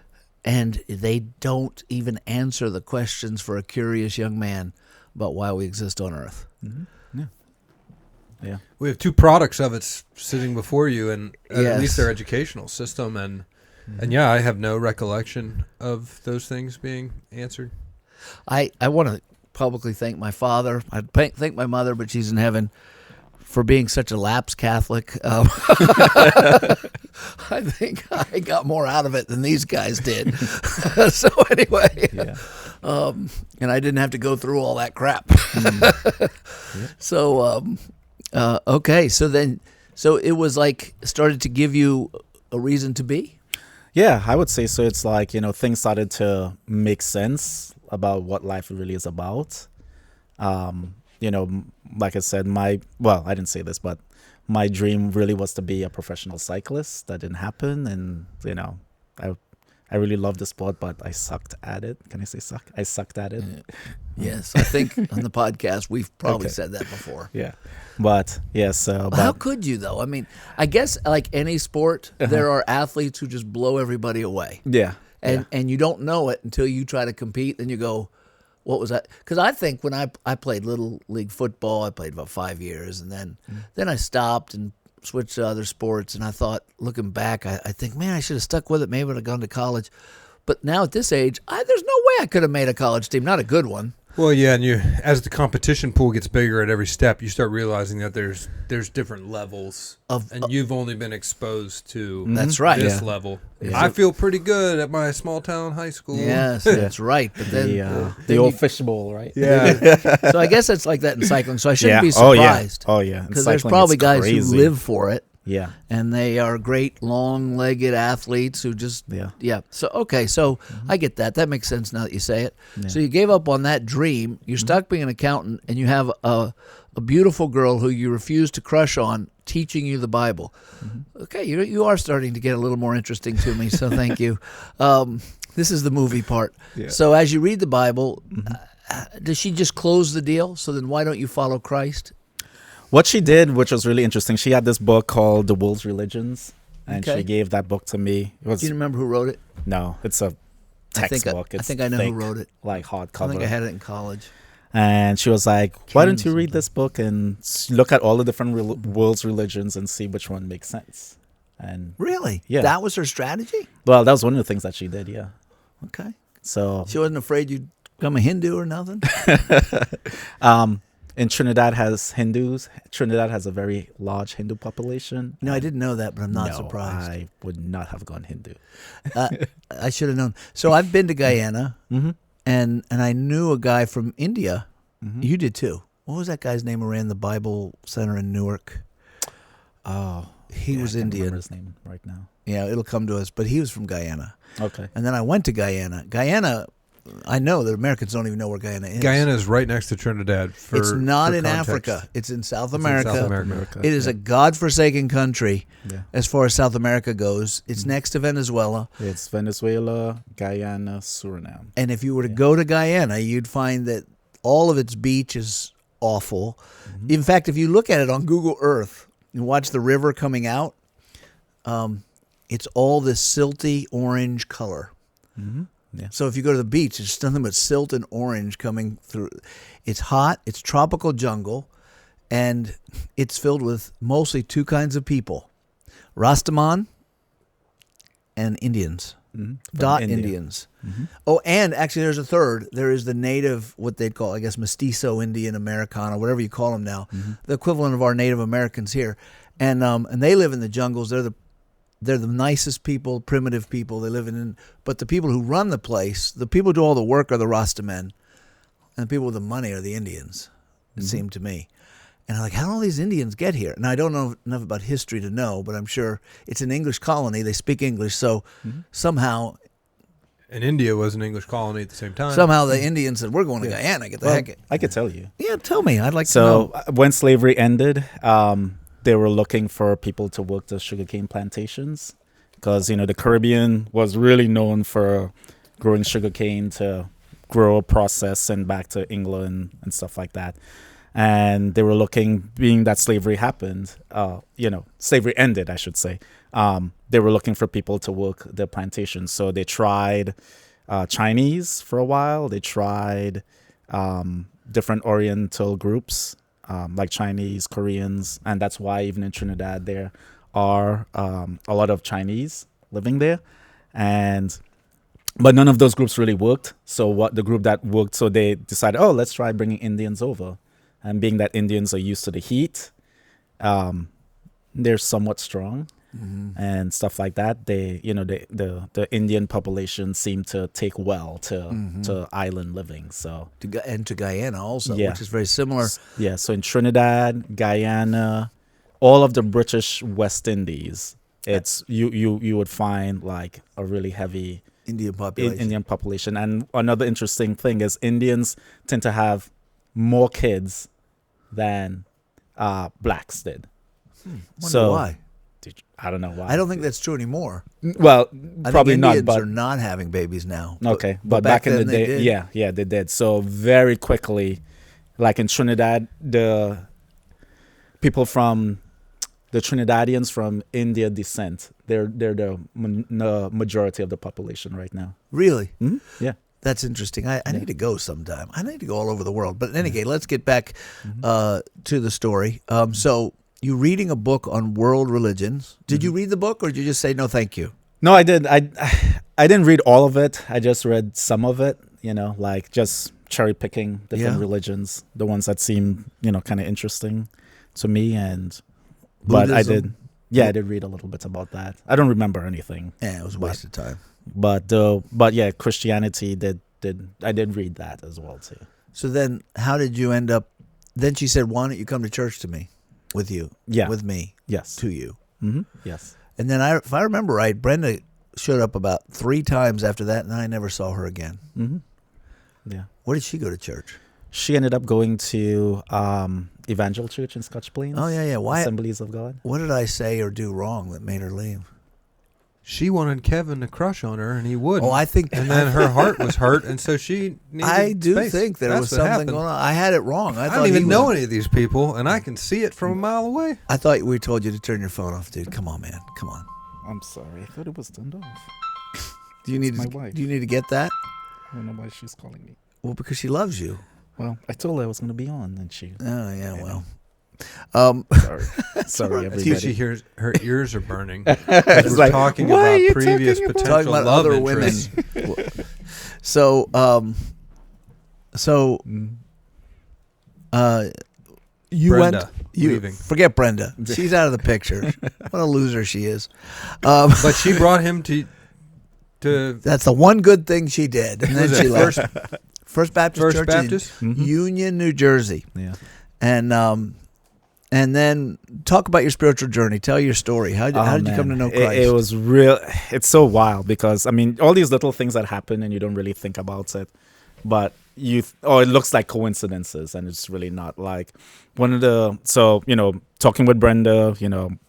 And they don't even answer the questions for a curious young man about why we exist on earth.
Mm-hmm. Yeah.
We have two products of it sitting before you, and
yes.
At least their educational system. And I have no recollection of those things being answered.
I want to publicly thank my father. I thank my mother, but she's in heaven, for being such a lapsed Catholic. I think I got more out of it than these guys did. So anyway, and I didn't have to go through all that crap. So, okay. So it was like started to give you a reason to be?
Yeah, I would say so. It's like, things started to make sense about what life really is about. Like I said, I didn't say this, but my dream really was to be a professional cyclist. That didn't happen. And, I really loved the sport, but I sucked at it. Can I say suck? I sucked at it.
Yes. I think on the podcast, we've probably said that before.
Yeah. But, yeah, so.
How could you, though? I mean, I guess like any sport, there are athletes who just blow everybody away.
Yeah.
And you don't know it until you try to compete. Then you go, what was that? Because I think when I played Little League football, I played about 5 years. And then I stopped and switched to other sports. And I thought, looking back, I think, man, I should have stuck with it. Maybe I'd have gone to college. But now at this age, there's no way I could have made a college team. Not a good one.
Well, yeah, and as the competition pool gets bigger at every step, you start realizing that there's different levels, and you've only been exposed to
that's right
this level. Yeah. I feel pretty good at my small town high school.
Yes, that's right. But then
the old fishbowl, right?
Yeah.
So I guess it's like that in cycling. So I shouldn't be surprised.
Oh yeah.
Because there's probably guys who live for it.
Yeah.
And they are great long-legged athletes who just So okay, so I get that. That makes sense now that you say it. Yeah. So you gave up on that dream. You're stuck being an accountant, and you have a beautiful girl who you refuse to crush on teaching you the Bible. Mm-hmm. Okay, you are starting to get a little more interesting to me. So thank you. This is the movie part. Yeah. So as you read the Bible, does she just close the deal? So then why don't you follow Christ?
What she did, which was really interesting, she had this book called The World's Religions, and she gave that book to me.
Do you remember who wrote it?
No, it's a textbook.
I think I know who wrote it.
Like hardcover.
I think I had it in college.
And she was like, why don't you read this book and look at all the different world's religions and see which one makes sense? And
really?
Yeah.
That was her strategy?
Well, that was one of the things that she did, yeah.
Okay.
So
she wasn't afraid you'd become a Hindu or nothing?
in Trinidad has Hindus. Trinidad has a very large Hindu population.
No, I didn't know that, but I'm not
No,
surprised.
I would not have gone Hindu.
I should have known. So I've been to Guyana,
Mm-hmm.
and I knew a guy from India.
Mm-hmm.
You did too. What was that guy's name who ran the Bible Center in Newark?
Oh,
He was
I can't remember
Indian.
his name right now.
Yeah, it'll come to us. But he was from Guyana.
Okay.
And then I went to Guyana. Guyana, I know that Americans don't even know where Guyana is.
Guyana is right next to Trinidad.
It's not
for
in
context.
Africa. It's in South
It's in
America.
South America.
It is a godforsaken country
Yeah.
as far as South America goes. It's next to Venezuela.
It's Venezuela, Guyana, Suriname.
And if you were to go to Guyana, you'd find that all of its beach is awful.
Mm-hmm.
In fact, if you look at it on Google Earth and watch the river coming out, it's all this silty orange color.
Mm-hmm. Yeah.
So if you go to the beach, it's nothing but silt and orange coming through. It's hot. It's tropical jungle, and it's filled with mostly two kinds of people: Rastaman and Indians.
Mm-hmm.
Dot
India.
Indians.
Mm-hmm.
Oh, and actually, there's a third. There is the native, what they'd call, I guess, mestizo Indian, Americano, whatever you call them now, the equivalent of our Native Americans here, and they live in the jungles. They're the nicest people, primitive people. They live in, but the people who run the place, the people who do all the work are the Rastamen, and the people with the money are the Indians. It seemed to me. And I'm like, how did all these Indians get here? And I don't know enough about history to know, but I'm sure it's an English colony. They speak English, so somehow
And India was an English colony at the same time.
the Indians said, we're going to Guyana. Get the
Well,
heck.
I could tell you.
Yeah, tell me. I'd like to
So
know.
when slavery ended, they were looking for people to work the sugarcane plantations because, the Caribbean was really known for growing sugarcane to grow, process, send back to England and stuff like that. And they were looking, being that slavery happened, slavery ended, I should say. They were looking for people to work the plantations. So they tried Chinese for a while. They tried different Oriental groups like Chinese, Koreans. And that's why even in Trinidad, there are a lot of Chinese living there. But none of those groups really worked. So they decided, let's try bringing Indians over. And being that Indians are used to the heat, they're somewhat strong and stuff like that. They, the Indian population seemed to take well to island living. So
To Guyana also,
Yeah.
which is very similar.
yeah, so in Trinidad, Guyana, all of the British West Indies, it's you would find like a really heavy
Indian population.
Indian population. And another interesting thing is Indians tend to have more kids than blacks did.
Wonder why?
I don't know why.
I don't think that's true anymore.
Well,
I
probably
think
not.
Indians
But
are not having babies now.
okay, but back in the
then they
day,
did.
yeah, they did. So very quickly, like in Trinidad, the people from the Trinidadians from India descent, they're the majority of the population right now.
Really?
Mhm. Yeah.
That's interesting. I need to go sometime. I need to go all over the world. But in any case, let's get back to the story. So you're reading a book on world religions. Did you read the book, or did you just say no, thank you?
No, I did. I didn't read all of it. I just read some of it. Like just cherry picking different
Yeah.
religions, the ones that seem kind of interesting to me. But I
Buddhism?
did. Yeah, I did read a little bit about that. I don't remember anything.
Yeah, it was a waste of time.
But yeah, Christianity I did read that as well too.
So then how did you end up? Then she said, why don't you come to church to me, with you,
Yeah.
with me,
Yes.
to you?
Mm-hmm. Yes.
And then if I remember right, Brenda showed up about 3 times after that, and I never saw her again.
Mm-hmm. Yeah.
Where did she go to church?
She ended up going to Evangel Church in Scotch Plains.
Oh, yeah. Why?
Assemblies of God.
What did I say or do wrong that made her leave?
She wanted Kevin to crush on her, and he wouldn't.
Oh, I think.
And then her heart was hurt, and so she needed
I do
space.
think there
That's
was
what
something
happened.
going on. I had it wrong.
I
thought
don't
he
even
was-
know any of these people, and I can see it from a mile away.
I thought we told you to turn your phone off, dude. Come on, man. Come on.
I'm sorry. I thought it was turned off.
Do you need
my
to?
wife.
Do you need to get that?
I don't know why she's calling me.
Well, because she loves you.
Well, I told her I was going to be on, and she.
Oh yeah. Well.
Sorry, sorry,
right.
everybody.
She hears her ears are burning.
It's
We're
like,
talking
"Why are
about
you
previous
talking about-"
potential
Talking about
love
other women.
interests.
So You
Brenda
went. You
leaving.
forget Brenda. She's out of the picture. What a loser she is.
But she brought him to
That's the one good thing she did. And then
Was
she
it
left. First Baptist
First
Church
Baptist?
in Union, New Jersey.
Yeah.
And then talk about your spiritual journey. Tell your story. How did you come to know Christ?
It was real. It's so wild because I mean, all these little things that happen and you don't really think about it, but it looks like coincidences, and it's really not. Like talking with Brenda,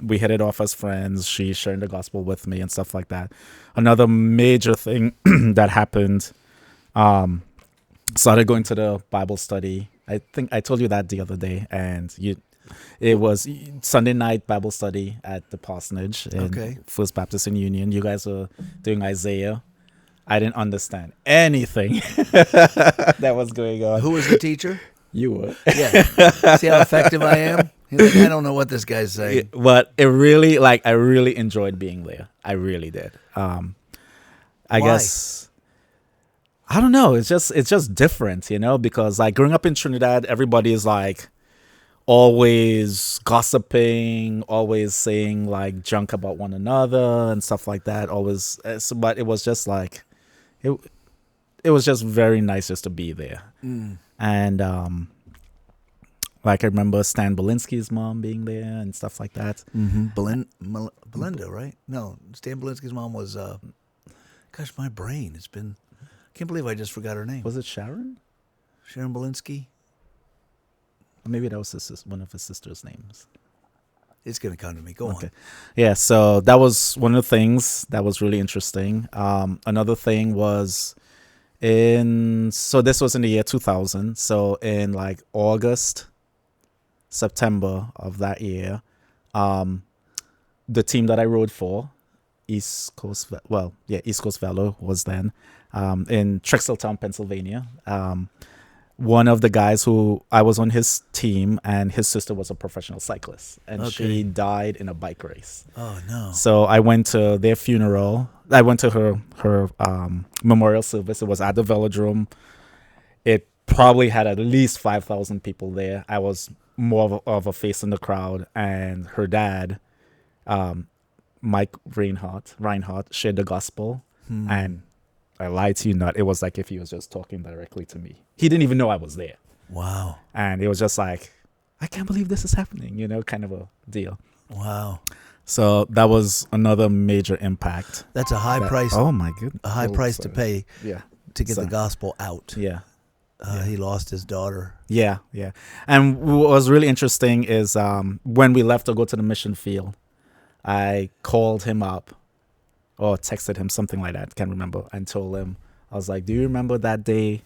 we hit it off as friends. She sharing the gospel with me and stuff like that. Another major thing that happened, started going to the Bible study. I think I told you that the other day, and it was Sunday night Bible study at the parsonage in First Baptist in Union. You guys were doing Isaiah. I didn't understand anything that was going on.
Who was the teacher?
You were.
Yeah. See how effective I am? He's like, I don't know what this guy's saying.
But I really enjoyed being there. I really did. I guess, I don't know. It's just different, because like growing up in Trinidad, everybody is like always gossiping, always saying like junk about one another and stuff like that. Always, but it was just like, it was just very nice just to be there. And like I remember Stan Belinsky's mom being there and stuff like that.
Belinda, right? No, Stan Belinsky's mom was. Gosh, my brain. I can't believe I just forgot her name.
Was it Sharon?
Sharon Belinsky.
Maybe that was one of his sister's names.
It's gonna come to me. Go on.
Yeah, so that was one of the things that was really interesting. Another thing was this was in the year 2000. So in like August, September of that year, the team that I rode for, East Coast Velo was then in Trexeltown, Pennsylvania. One of the guys who I was on his team, and his sister was a professional cyclist, and she died in a bike race.
Oh no!
So I went to their funeral. I went to her memorial service. It was at the velodrome. It probably had at least 5,000 people there. I was more of a face in the crowd, and her dad, Mike Reinhardt, shared the gospel, and I lied to you not. It was like if he was just talking directly to me. He didn't even know I was there.
Wow.
And it was just like, I can't believe this is happening, kind of a deal.
Wow.
So that was another major impact.
That's a high price.
Oh my goodness.
A high price to pay.
Yeah.
To get the gospel out.
Yeah.
He lost his daughter.
Yeah. And what was really interesting is when we left to go to the mission field, I called him up or texted him, something like that, can't remember, and told him, I was like, do you remember that day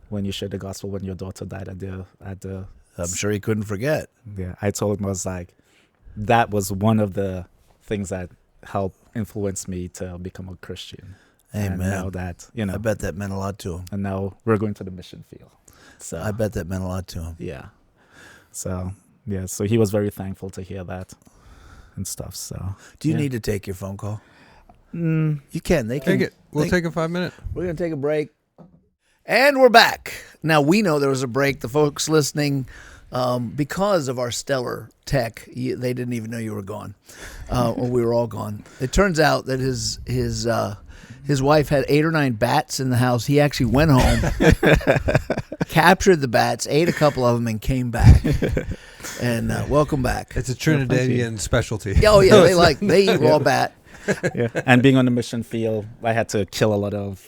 when you shared the gospel when your daughter died at the
I'm sure he couldn't forget.
Yeah, I told him, I was like, that was one of the things that helped influence me to become a Christian.
Amen.
And now that,
I bet that meant a lot to him.
And now we're going to the mission field. So
I bet that meant a lot to him.
Yeah. So he was very thankful to hear that and stuff. So
do you need to take your phone call? You can. They can
take it. We'll take a 5-minute.
We're going to take a break. And we're back. Now, we know there was a break. The folks listening, because of our stellar tech, they didn't even know you were gone. Or we were all gone. It turns out that his wife had 8 or 9 bats in the house. He actually went home, captured the bats, ate a couple of them, and came back. And welcome back.
It's a Trinidadian specialty.
Oh, yeah. They eat raw bat.
Yeah. And being on the mission field, I had to kill a lot of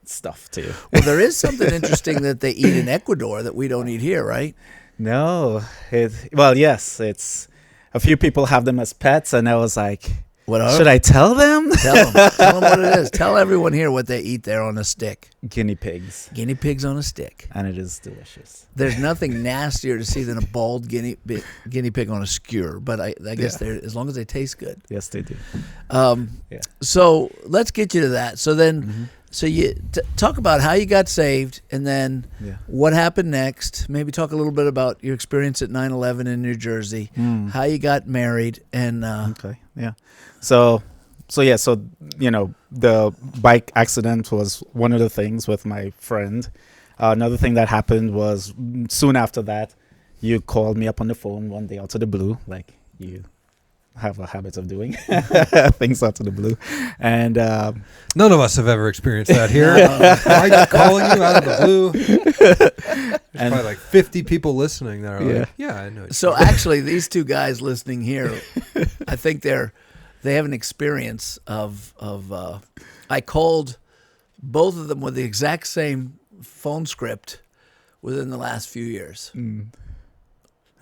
stuff too.
Well, there is something interesting that they eat in Ecuador that we don't eat here, right?
No. Yes. It's a few people have them as pets, and I was like, should I tell them?
Tell them what it is. Tell everyone here what they eat there on a stick.
Guinea pigs.
Guinea pigs on a stick.
And it is delicious.
There's nothing nastier to see than a bald guinea pig on a skewer, but I guess they're, as long as they taste good.
Yes, they do.
So let's get you to that. So then, so you talk about how you got saved, and then what happened next. Maybe talk a little bit about your experience at 9/11 in New Jersey, how you got married, and
So the bike accident was one of the things with my friend. Another thing that happened was soon after that, you called me up on the phone one day out of the blue, like you have a habit of doing things out of the blue, and
None of us have ever experienced that here. Mike calling you out of the blue. There's probably like 50 people listening that are like, yeah, I know.
So actually, these two guys listening here, I think they have an experience of I called both of them with the exact same phone script within the last few years.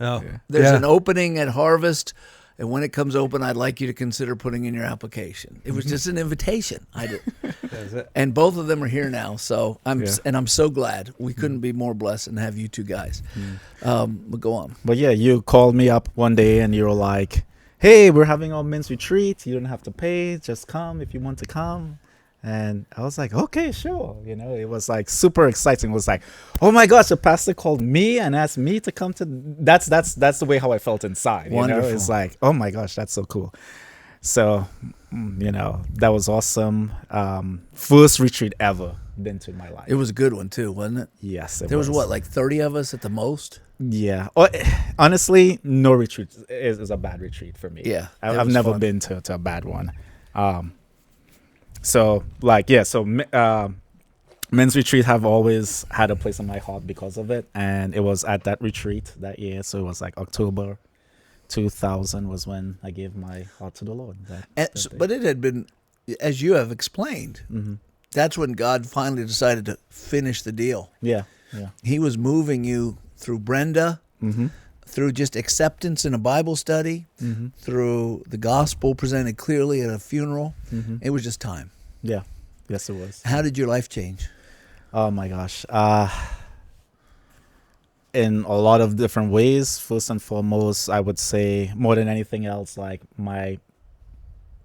Oh,
There's an opening at Harvest, and when it comes open, I'd like you to consider putting in your application. It was just an invitation. I did,
That's it.
and both of them are here now. So I'm so glad. We couldn't be more blessed and have you two guys. But go on.
But yeah, you called me up one day and you were like, "Hey, we're having our men's retreat. You don't have to pay. Just come if you want to come." And I was like, "Okay, sure." You know, it was like super exciting. It was like, "Oh my gosh, the pastor called me and asked me to come to." That's the way how I felt inside.
Wonderful.
You know? It's like, "Oh my gosh, that's so cool." So, you know, that was awesome. First retreat ever been to in my life.
It was a good one too, wasn't it?
Yes,
There was what, like 30 of us at the most?
Yeah. Honestly, no retreat is a bad retreat for me.
Yeah, it
I've
was
never
fun.
been to a bad one. So men's retreat have always had a place in my heart because of it. And it was at that retreat that year. So it was like October 2000 was when I gave my heart to the Lord.
But it had been, as you have explained, that's when God finally decided to finish the deal.
Yeah.
He was moving you through Brenda, through just acceptance in a Bible study, through the gospel presented clearly at a funeral. It was just time.
Yeah. Yes, it was.
How did your life change?
Oh my gosh. In a lot of different ways. First and foremost, I would say more than anything else, like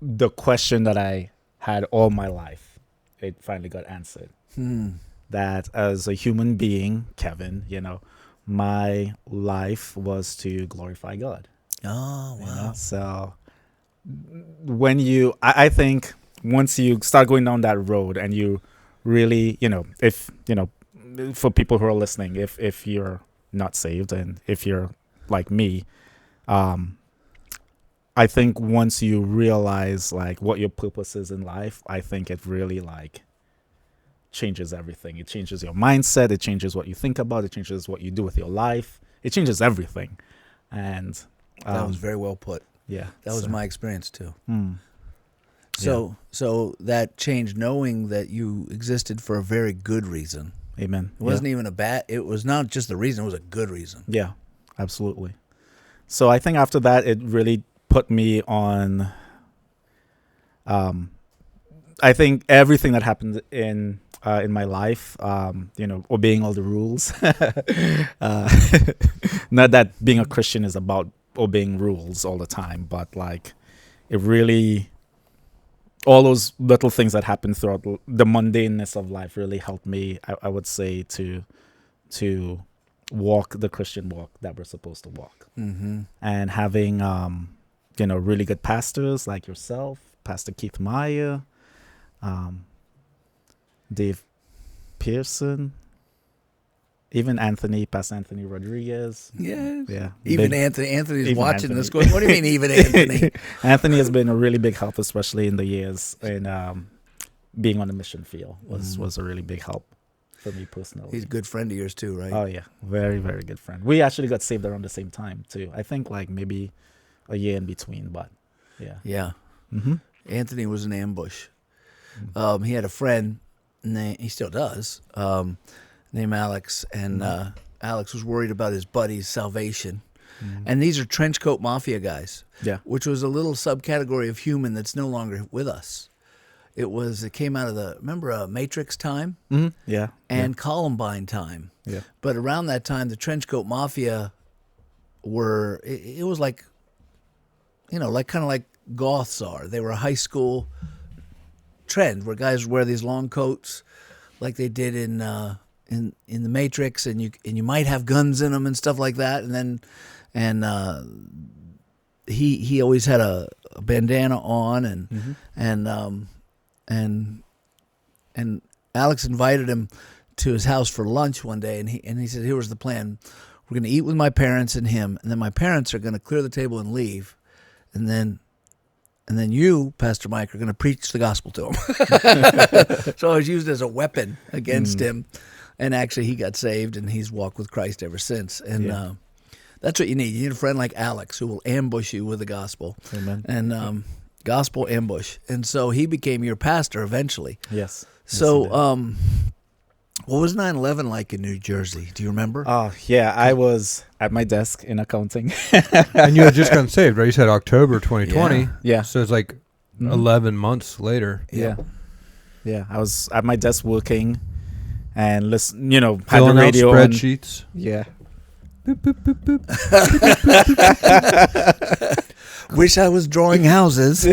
the question that I had all my life, it finally got answered. That as a human being, Kevin, you know, my life was to glorify God.
Oh, wow.
You know? So when I think once you start going down that road and you really, you know, if, you know, for people who are listening, if you're not saved and if you're like me, I think once you realize like what your purpose is in life, I think it really like changes everything. It changes your mindset. It changes what you think about. It changes what you do with your life. It changes everything. And
That was very well put.
yeah,
That was my experience too. So that changed knowing that you existed for a very good reason.
Amen.
It wasn't even a bad, it was not just the reason, it was a good reason.
Yeah, absolutely. So I think after that, it really put me on, I think everything that happened in my life, you know, obeying all the rules. Not that being a Christian is about obeying rules all the time, but like it really, all those little things that happen throughout the mundaneness of life really helped me, I would say, to walk the Christian walk that we're supposed to walk. And having, you know, really good pastors like yourself, Pastor Keith Meyer, Dave Pearson, even Pastor Anthony Rodriguez.
Yeah.
Even
Anthony's
even
watching
Anthony.
this going, what do you mean even Anthony?
Anthony has been a really big help, especially in the years in being on the mission field was a really big help for me personally.
He's a good friend of yours too, right?
Oh yeah, very, very good friend. We actually got saved around the same time too. I think like maybe a year in between, but yeah.
Yeah. Anthony was an ambush. He had a friend, he still does, named Alex, and Alex was worried about his buddy's salvation. And these are trench coat mafia guys, which was a little subcategory of human that's no longer with us. It came out of remember Matrix time?
Yeah.
And Columbine time.
Yeah.
But around that time, the trench coat mafia it was like, you know, like kind of like goths are. They were a high school trend where guys wear these long coats like they did in the Matrix, and you might have guns in them and stuff like that. And he always had a bandana on, and Alex invited him to his house for lunch one day, and he said, "Here was the plan. We're going to eat with my parents and him, and then my parents are going to clear the table and leave, and then you, Pastor Mike, are going to preach the gospel to him. So I was used as a weapon against him, and actually he got saved, and he's walked with Christ ever since. And that's what you need. You need a friend like Alex who will ambush you with the gospel.
Amen.
And gospel ambush. And so he became your pastor eventually.
Yes.
So what was 9/11 like in New Jersey? Do you remember?
Oh, yeah. I was at my desk in accounting.
And you had just gotten saved, right? You said October 2020.
Yeah.
So it's like 11 months later.
Yeah. Yeah. I was at my desk working and listen, had the
Filling out
radio on.
spreadsheets.
Yeah.
Boop, boop, boop, boop.
Wish I was drawing houses.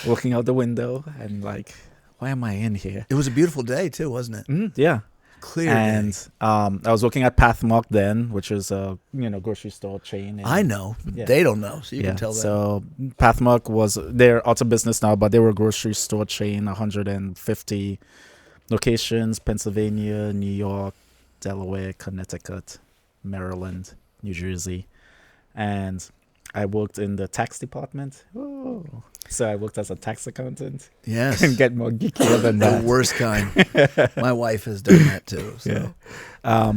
Looking out the window and like, why am I in here?
It was a beautiful day too, wasn't it?
Yeah.
Clear
And
day.
I was working at Pathmark then, which is a grocery store chain.
I know.
Yeah.
They don't know, so you can tell them.
So Pathmark they're out of business now, but they were a grocery store chain, 150 locations, Pennsylvania, New York, Delaware, Connecticut, Maryland, New Jersey. And I worked in the tax department. Oh. So I worked as a tax accountant.
Yes.
Can get more geekier than that.
The worst kind. My wife has done that too. So.
Yeah.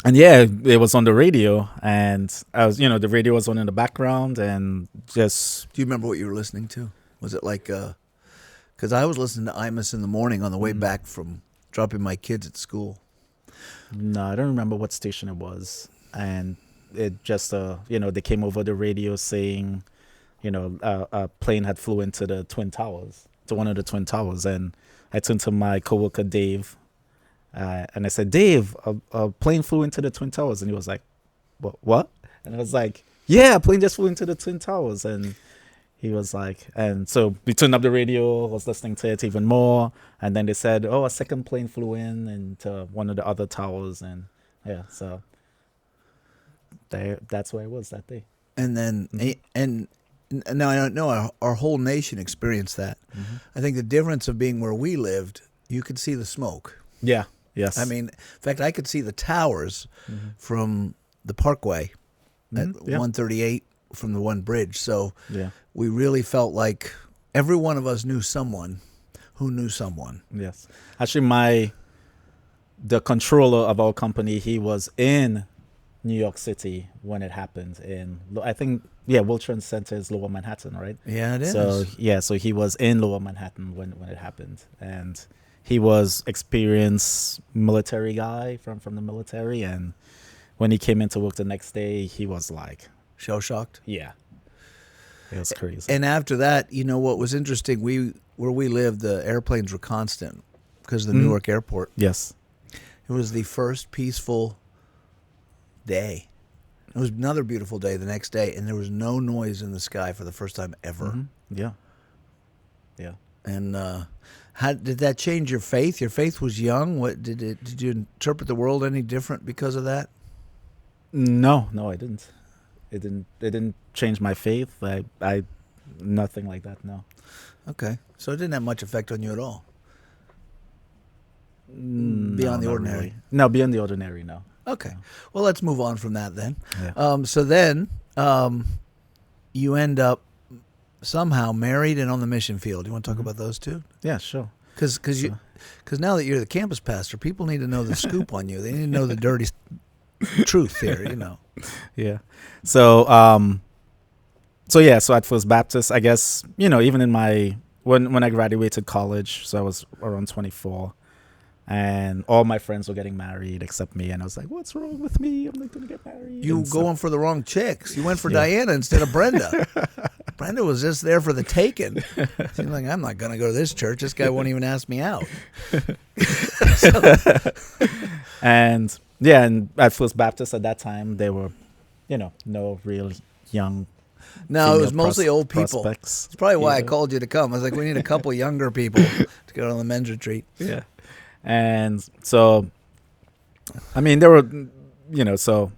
And yeah, it was on the radio, and I was, the radio was on in the background, and just.
Do you remember what you were listening to? Was it like, because I was listening to Imus in the morning on the way back from dropping my kids at school.
No, I don't remember what station it was, and it just, they came over the radio saying, a plane had flew into the Twin Towers, to one of the Twin Towers, and I turned to my coworker Dave, and I said, Dave, a plane flew into the Twin Towers, and he was like, what? And I was like, yeah, a plane just flew into the Twin Towers, and he was like, and so we turned up the radio, was listening to it even more, and then they said, oh, a second plane flew in into one of the other towers, and yeah, so that's where I was that day.
And then, and now I know our whole nation experienced that. I think the difference of being where we lived, you could see the smoke.
Yeah. Yes.
I mean, in fact, I could see the towers from the Parkway at 138 from the one bridge. So we really felt like every one of us knew someone who knew someone.
Yes. Actually, the controller of our company, he was in New York City when it happened I think, World Trade Center is Lower Manhattan, right?
Yeah, it is.
So he was in Lower Manhattan when it happened, and he was experienced military guy from the military, and when he came into work the next day, he was like
shell-shocked.
Yeah, it was crazy.
And after that, what was interesting, where we lived, the airplanes were constant because of the Newark airport.
Yes,
it was the first peaceful day. It was another beautiful day the next day, and there was no noise in the sky for the first time ever.
Yeah.
And how did that change your faith? Your faith was young. What did you interpret the world any different because of that?
No, I didn't. It didn't change my faith. I nothing like that. No.
Okay, so it didn't have much effect on you at all.
Beyond
the ordinary.
Really. No, beyond the ordinary. No.
Okay. Well, let's move on from that then.
Yeah.
So then you end up somehow married and on the mission field. You want to talk about those two?
Yeah, sure.
Because now that you're the campus pastor, people need to know the scoop on you. They need to know the dirty truth here,
Yeah. So at First Baptist, I guess, even in when I graduated college, so I was around 24. And all my friends were getting married except me. And I was like, what's wrong with me? I'm not going to get married.
You going for the wrong chicks. You went for Diana instead of Brenda. Brenda was just there for the taking. Seemed like, I'm not going to go to this church. This guy won't even ask me out.
And at First Baptist at that time, they were, no real young.
No, it was mostly old people.
Prospects.
That's probably why I called you to come. I was like, we need a couple younger people to go on the men's retreat.
Yeah. And so, I mean, there were, so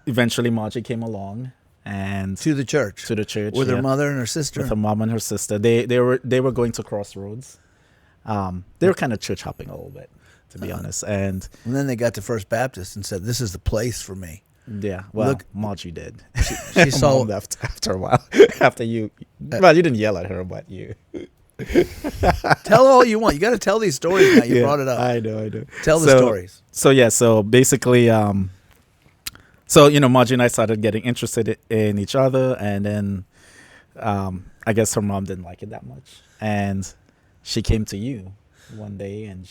eventually Margie came along and
to the church with her mother and her sister.
With her mom and her sister. They were going to Crossroads. They were kind of church hopping a little bit. to be honest. And
then they got to First Baptist and said, "This is the place for me."
yeah, well,
Look-
Margie did.
She saw.
Mom left after a while. After you, well, you didn't yell at her, but you.
Tell all you want. You got to tell these stories now. You
Yeah,
brought it up.
I know.
Tell the
So-
stories.
So yeah, so basically, so Margie and I started getting interested in each other, and then I guess her mom didn't like it that much, and she came to you one day, and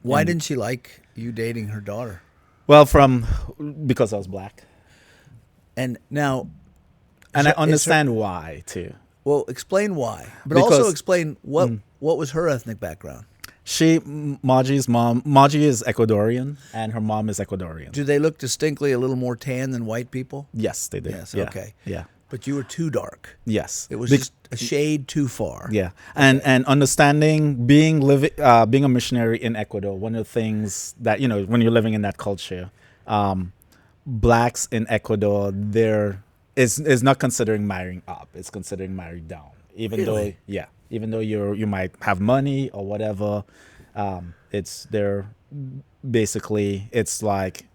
Why
and-
didn't she like you dating her daughter?
well, because I was black,
And now,
and
So
I
is her-
understand why too.
well, explain why, but
Because-
also explain what was her ethnic background.
Margie is Ecuadorian, and her mom is Ecuadorian.
Do they look distinctly a little more tan than white people?
Yes, they did.
Yes,
Yeah.
okay.
Yeah.
But you were too dark.
Yes.
It was
Bec-
just a shade too far.
Yeah, and understanding being a missionary in Ecuador, one of the things that when you're living in that culture, blacks in Ecuador, is not considering marrying up; it's considering marrying down. Even
Really?
though you might have money or whatever, it's like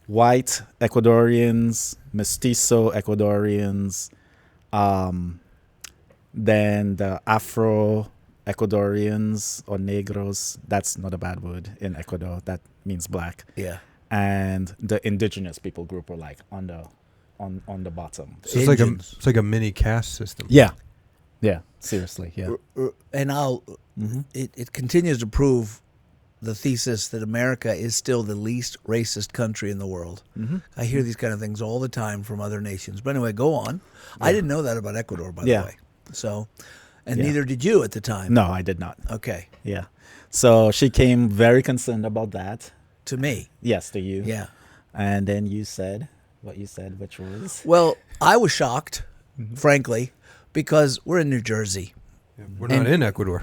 white Ecuadorians, mestizo Ecuadorians. Then the Afro Ecuadorians or negros, that's not a bad word in Ecuador, that means black.
Yeah.
And the indigenous people group were like on the bottom.
So
Indians.
it's like a mini caste system.
Yeah, seriously, yeah.
And it continues to prove the thesis that America is still the least racist country in the world. I hear these kind of things all the time from other nations. But anyway, go on. I didn't know that about Ecuador, by the
Yeah.
way. So, and
Yeah.
neither did you at the time.
No, I did not.
Okay.
Yeah. So she came very concerned about that.
To me.
Yes, to you.
Yeah.
And then you said what you said, which was
Well, I was shocked, frankly, because we're in New Jersey.
We're not in Ecuador.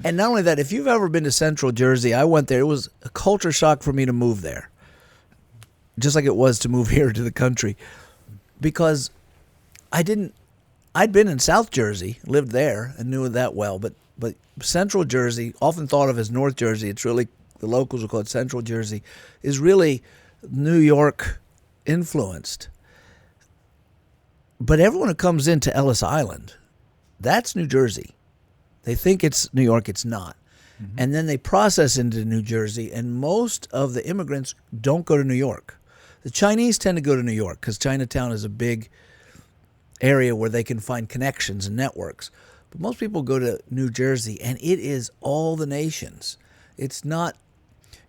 And not only that, if you've ever been to Central Jersey, I went there. It was a culture shock for me to move there, just like it was to move here to the country, because I'd been in South Jersey, lived there, and knew it that well. But Central Jersey, often thought of as North Jersey, it's really, the locals will call it Central Jersey, is really New York influenced. But everyone who comes into Ellis Island, that's New Jersey. They think it's New York, it's not. And then they process into New Jersey, and most of the immigrants don't go to New York. The Chinese tend to go to New York because Chinatown is a big area where they can find connections and networks. But most people go to New Jersey, and it is all the nations. It's not,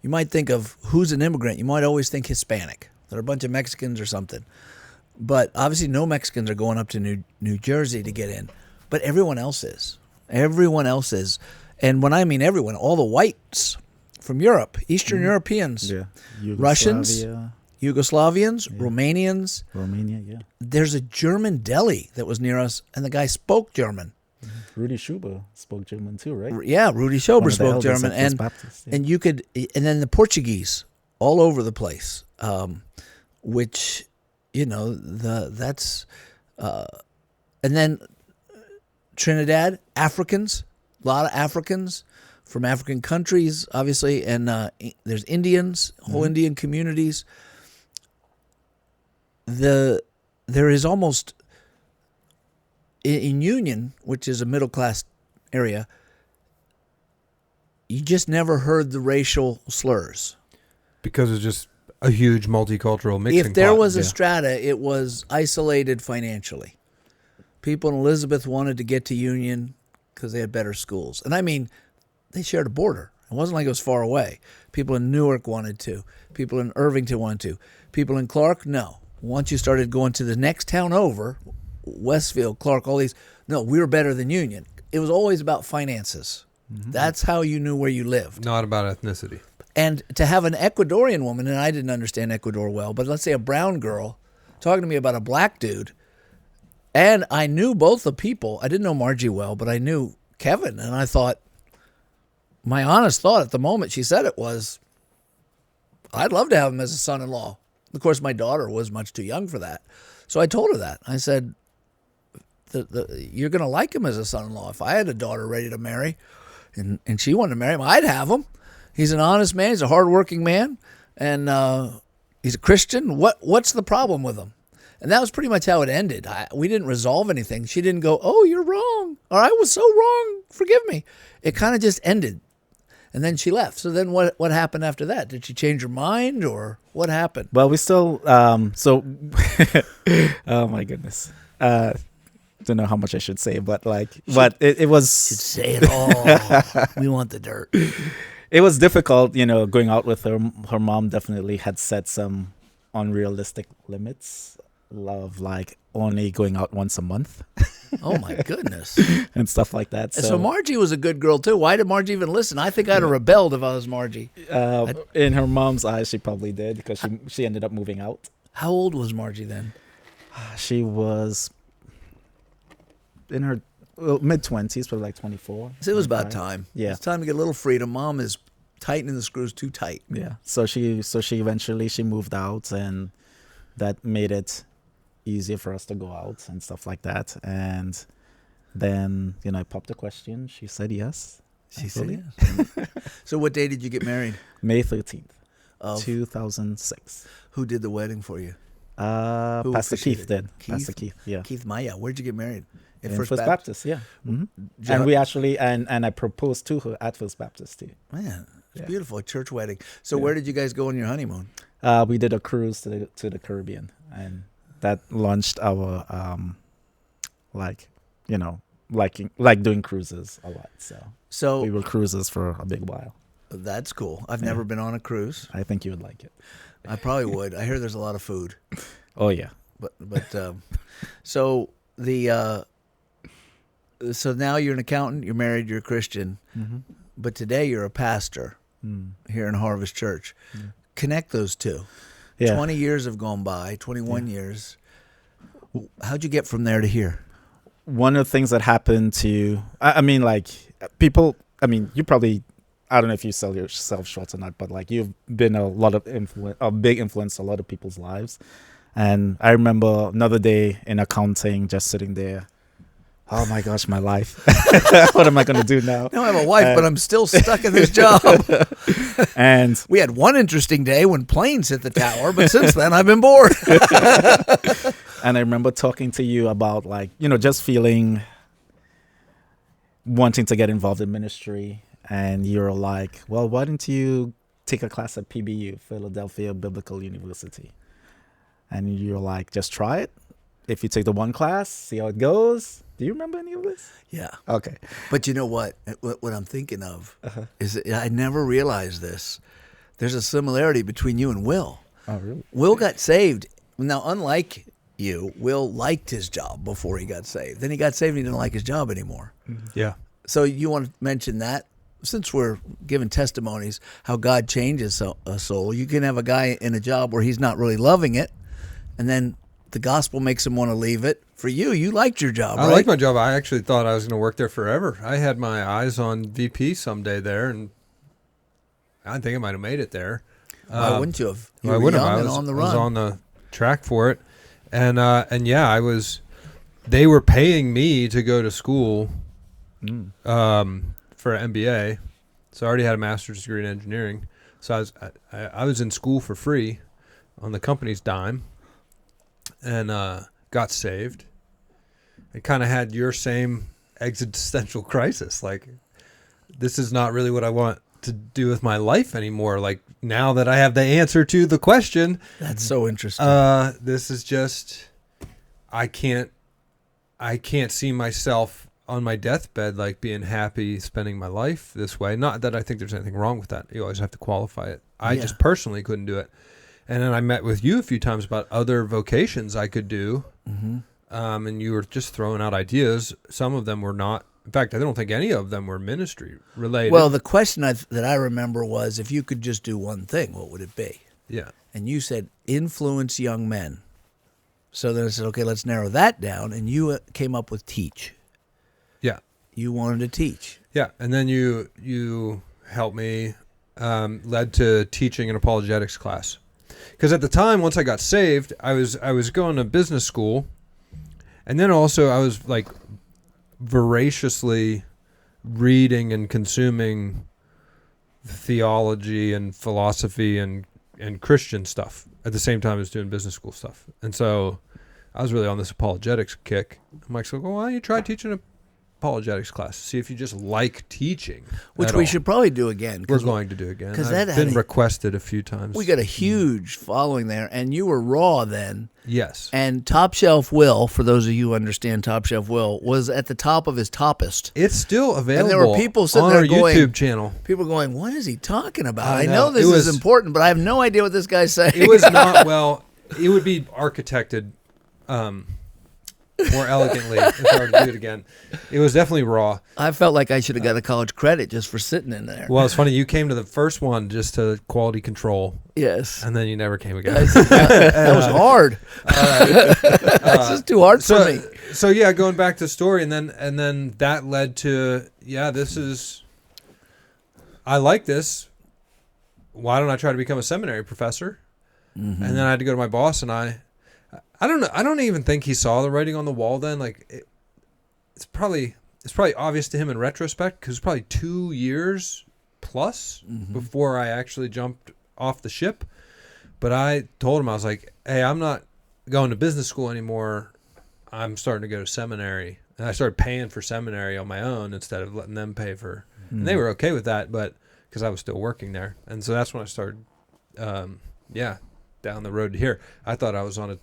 you might think of who's an immigrant. You might always think Hispanic. They're a bunch of Mexicans or something. But obviously no Mexicans are going up to New Jersey to get in. But everyone else is. Everyone else is. And when I mean everyone, all the whites from Europe, Eastern Europeans, Russians, Yugoslavians, Romanians.
Romania, yeah.
There's a German deli that was near us, and the guy spoke German.
Rudy Schuber spoke German too, right?
Yeah, Rudy
One
Schober
of the
spoke
elders
German,
at First
and
Baptist, yeah.
and you could, and then the Portuguese all over the place, which that's, and then Trinidad, Africans, a lot of Africans from African countries, obviously, and there's Indians, whole Indian communities. There is almost in Union, which is a middle class area, you just never heard the racial slurs.
Because it's just a huge multicultural mixing
If there
pot.
was a strata, it was isolated financially. People in Elizabeth wanted to get to Union because they had better schools. And I mean, they shared a border. It wasn't like it was far away. People in Newark wanted to. People in Irvington wanted to. People in Clark, no. Once you started going to the next town over, Westfield, Clark, all these, no, we were better than Union. It was always about finances. That's how you knew where you lived.
Not about ethnicity.
And to have an Ecuadorian woman, and I didn't understand Ecuador well, but let's say a brown girl talking to me about a black dude, and I knew both the people. I didn't know Margie well, but I knew Kevin, and I thought, my honest thought at the moment she said it was, I'd love to have him as a son-in-law. Of course, my daughter was much too young for that. So I told her that. I said, you're going to like him as a son-in-law. If I had a daughter ready to marry, and she wanted to marry him. I'd have him. He's an honest man. He's a hardworking man, and he's a Christian. What's the problem with him? And that was pretty much how it ended. We didn't resolve anything. She didn't go, oh, you're wrong, or I was so wrong, forgive me. It kind of just ended. And then she left. So then what happened after that? Did she change her mind, or what happened?
Well, we still, so, oh my goodness. Don't know how much I should say, but it was.
Should say it all. We want the dirt.
It was difficult, going out with her. Her mom definitely had set some unrealistic limits of only going out once a month.
Oh my goodness.
And stuff like that.
So Margie was a good girl too. Why did Margie even listen? I think I'd have rebelled if I was Margie.
In her mom's eyes, she probably did, because she ended up moving out.
How old was Margie then?
She was in her mid-20s, probably like 24.
So it was about time.
Yeah.
It's time to get a little freedom. Mom is tightening the screws too tight.
Yeah. So she eventually moved out, and that made it easier for us to go out and stuff like that. And then, I popped a question. She said yes.
She said yes. So what day did you get married?
May 13th,
Of
2006.
Who did the wedding for you?
Pastor Keith did.
Keith?
Pastor Keith, yeah.
Keith Maya. Where'd you get married?
In First Baptist, yeah. Mm-hmm.
John-
And we actually, and I proposed to her at First Baptist too.
Man, it's
Yeah.
beautiful. A church wedding. So
Yeah.
where did you guys go on your honeymoon?
We did a cruise to the Caribbean, and that launched our doing cruises a lot. So we
So
were cruises for a big while.
that's cool. I've never been on a cruise.
I think you would like it.
I probably would. I hear there's a lot of food.
Oh yeah.
But so the so now you're an accountant, you're married, you're a Christian, but today you're a pastor here in Harvest Church. Connect those two.
Yeah.
20 years have gone by, 21 years. How'd you get from there to here?
One of the things that happened to, I mean, people, you probably, I don't know if you sell yourself short or not, but you've been a big influence to a lot of people's lives. And I remember another day in accounting, just sitting there. Oh my gosh, my life. What am I going to do now?
Now I have a wife, but I'm still stuck in this job.
And
We had one interesting day when planes hit the tower, but since then I've been bored.
And I remember talking to you about just feeling, wanting to get involved in ministry. And you're like, well, why don't you take a class at PBU, Philadelphia Biblical University? And you're like, just try it. If you take the one class, see how it goes. Do you remember any of this?
Yeah.
Okay.
But you know what? What I'm thinking of is that I never realized this. There's a similarity between you and Will.
Oh, really?
Will got saved. Now, unlike you, Will liked his job before he got saved. Then he got saved and he didn't like his job anymore.
Yeah.
So you want to mention that? Since we're giving testimonies, how God changes a soul. You can have a guy in a job where he's not really loving it, and then the gospel makes him want to leave it. For you, you liked your job,
I
right?
liked my job. I actually thought I was going to work there forever. I had my eyes on VP someday there, and I think I might have made it there.
Why wouldn't you have? You
I
were
wouldn't
young
have.
and
I was
on the
I
run.
was on the track for it, and yeah, I was. They were paying me to go to school, for an MBA. So I already had a master's degree in engineering. So I was in school for free, on the company's dime, and got saved. I kind of had your same existential crisis. This is not really what I want to do with my life anymore. Now that I have the answer to the question,
That's so interesting.
this is just, I can't see myself on my deathbed being happy spending my life this way. Not that I think there's anything wrong with that. You always have to qualify it. I
Yeah.
just personally couldn't do it. And then I met with you a few times about other vocations I could do. And you were just throwing out ideas. Some of them were not. In fact, I don't think any of them were ministry related.
Well, the question that I remember was, if you could just do one thing, what would it be?
yeah.
And you said, influence young men. So then I said, okay, let's narrow that down. And you came up with teach.
Yeah.
You wanted to teach.
Yeah. And then you helped me, led to teaching an apologetics class. Because at the time, once I got saved, I was going to business school. And then also I was voraciously reading and consuming theology and philosophy and Christian stuff at the same time as doing business school stuff. And so I was really on this apologetics kick. Mike's like, well, why don't you try teaching a apologetics class, see if you just like teaching,
which we should probably do again.
We're going to do again because
that's
been requested a few times.
We got a huge following there, and you were raw then.
Yes.
And Top Shelf Will, for those of you who understand Top Shelf Will, was at the top of his toppest.
It's still available.
And there were people sitting
on
there
our
going,
YouTube channel.
People going, what is he talking about?
I
I know this is important, but I have no idea what this guy's saying.
It was not it would be architected more elegantly if I were to do it again. It was definitely raw.
I felt like I should have got a college credit just for sitting in there.
Well, it's funny. You came to the first one just to quality control.
Yes.
And then you never came again.
That was hard. That's just too hard for me.
So yeah, going back to the story, and then that led to, I like this. Why don't I try to become a seminary professor? Mm-hmm. And then I had to go to my boss, and I don't know. I don't even think he saw the writing on the wall then. Like, it's probably obvious to him in retrospect because it's probably 2 years plus before I actually jumped off the ship. But I told him, I was like, hey, I'm not going to business school anymore. I'm starting to go to seminary. And I started paying for seminary on my own instead of letting them pay for. And they were okay with that, but because I was still working there. And so that's when I started, down the road to here. I thought I was on a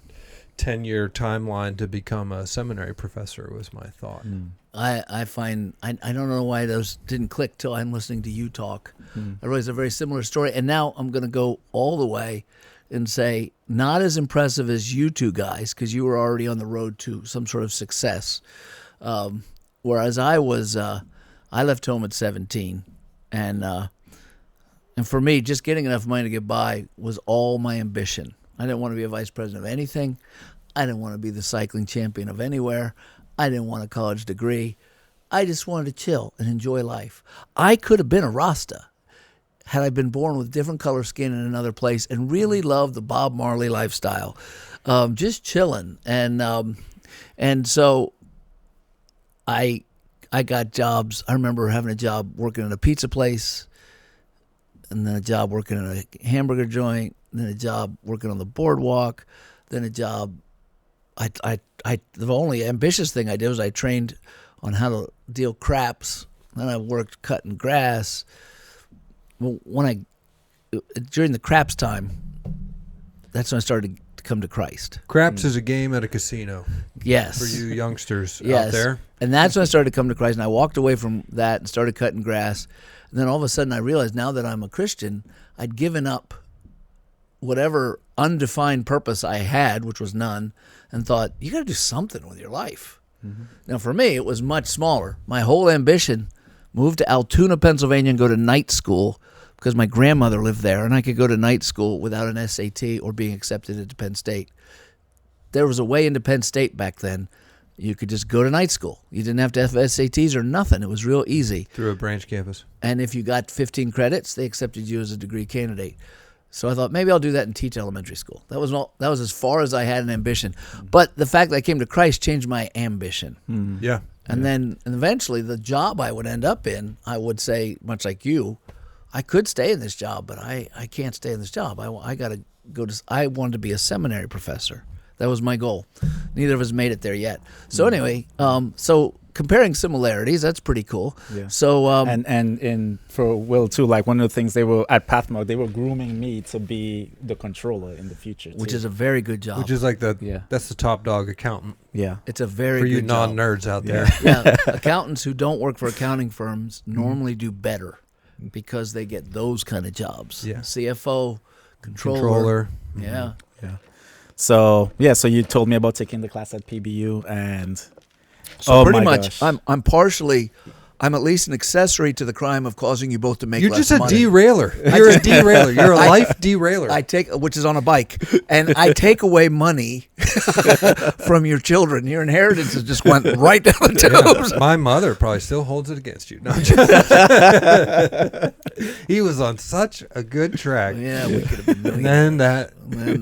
10-year timeline to become a seminary professor was my thought.
I find I don't know why those didn't click till I'm listening to you talk. I realize a very similar story, and now I'm going to go all the way and say not as impressive as you two guys because you were already on the road to some sort of success, whereas I was I left home at 17, and for me just getting enough money to get by was all my ambition. I didn't want to be a vice president of anything. I didn't want to be the cycling champion of anywhere. I didn't want a college degree. I just wanted to chill and enjoy life. I could have been a Rasta had I been born with different color skin in another place and really loved the Bob Marley lifestyle, just chilling. And so I got jobs. I remember having a job working at a pizza place, and then a job working at a hamburger joint, then a job working on the boardwalk, then a job. The only ambitious thing I did was I trained on how to deal craps. Then I worked cutting grass. Well, during the craps time, that's when I started to come to Christ.
Craps is a game at a casino.
Yes.
For you youngsters
yes.
out there.
And that's when I started to come to Christ, and I walked away from that and started cutting grass. And then all of a sudden I realized now that I'm a Christian, I'd given up whatever undefined purpose I had, which was none, and thought, you got to do something with your life. Now, for me, it was much smaller. My whole ambition, moved to Altoona, Pennsylvania, and go to night school because my grandmother lived there, and I could go to night school without an SAT or being accepted into Penn State. There was a way into Penn State back then. You could just go to night school. You didn't have to have SATs or nothing. It was real easy.
Through a branch campus.
And if you got 15 credits, they accepted you as a degree candidate. So I thought maybe I'll do that and teach elementary school. That was as far as I had an ambition. But the fact that I came to Christ changed my ambition.
Yeah.
And then eventually the job I would end up in, I would say, much like you, I could stay in this job, but I can't stay in this job. I got to go to. I wanted to be a seminary professor. That was my goal. Neither of us made it there yet. So anyway, so comparing similarities, that's pretty cool.
Yeah.
So
and for Will too, like one of the things they were at Pathmark, they were grooming me to be the controller in the future,
which is a very good job.
Which is like that's the top dog accountant.
Yeah,
it's a very
for you
good job.
non-nerds out there.
Yeah, accountants who don't work for accounting firms normally do better because they get those kind of jobs.
Yeah,
CFO, controller. Yeah.
So you told me about taking the class at PBU, and
so pretty much, I'm at least an accessory to the crime of causing you both to make
You're
less
just a
money.
derailer. You're a derailer. You're a life derailer.
Which is on a bike, and I take away money from your children. Your inheritance just went right down the tubes.
Yeah, my mother probably still holds it against you. No, he was on such a good track.
Yeah, we could have been
and then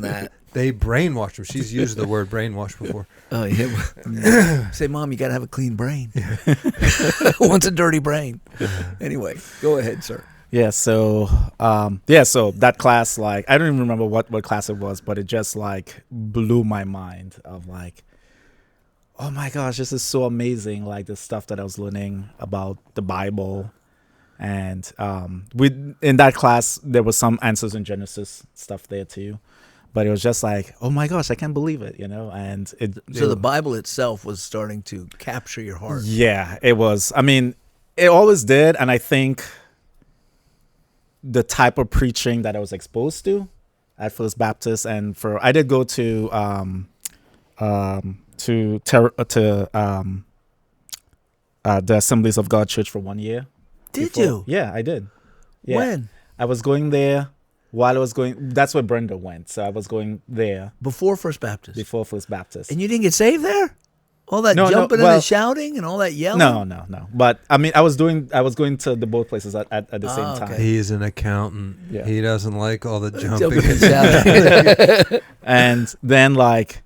that. They brainwashed him. She's used the word brainwash before.
Oh, yeah. Say, Mom, you got to have a clean brain. Wants a dirty brain. Anyway, go ahead, sir.
Yeah, so so that class, like, I don't even remember what class it was, but it just like blew my mind of like, oh my gosh, this is so amazing, like the stuff that I was learning about the Bible. And in that class there was some answers in Genesis stuff there too. But it was just like, oh my gosh, I can't believe it, and
So the Bible itself was starting to capture your heart.
Yeah, it was. I mean, it always did, and I think the type of preaching that I was exposed to at First Baptist, and I did go to the Assemblies of God Church for 1 year.
Did you?
Yeah, I did. Yeah.
When?
I was going there while I was going. That's where Brenda went, so I was going there
Before First Baptist.
before First Baptist.
And you didn't get saved there? All that jumping and the shouting and all that yelling?
No. But I mean, I was going to the both places at the same time.
He's an accountant.
Yeah.
He doesn't like all the jumping.
Jumping and shouting.
And then like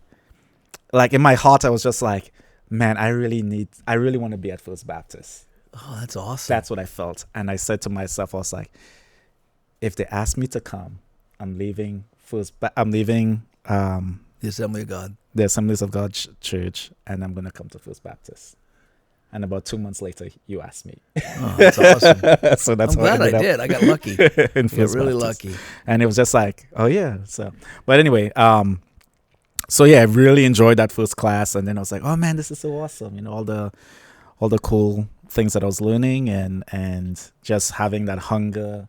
in my heart, I was just like, man, I really want to be at First Baptist.
Oh, that's awesome.
That's what I felt. And I said to myself, I was like, if they ask me to come, I'm leaving
the Assembly of God.
the Assemblies of God Church, and I'm going to come to First Baptist. And about 2 months later, you asked me.
Oh, that's awesome.
So that's
I'm glad I did. I got lucky.
In First
really
Baptist.
lucky.
And it was just like, oh yeah. So, but anyway, so yeah, I really enjoyed that first class, and then I was like, oh man, this is so awesome. All the cool things that I was learning, and just having that hunger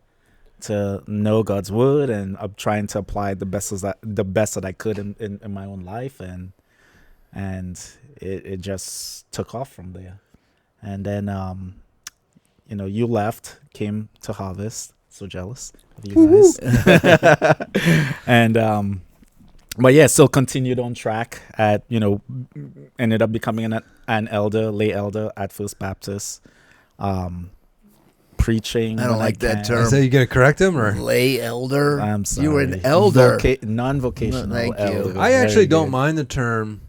to know God's word, and I'm trying to apply the best that I could in my own life, and it just took off from there. And then you left, came to Harvest. So jealous of you guys. And but yeah, still continued on track at ended up becoming an lay elder at First Baptist. Preaching.
I don't like that term.
Is that you gonna correct him or
Lay elder?
I'm sorry.
You were an elder.
Non-vocational
No, thank you.
elder.
I actually
Very
don't
good.
mind the term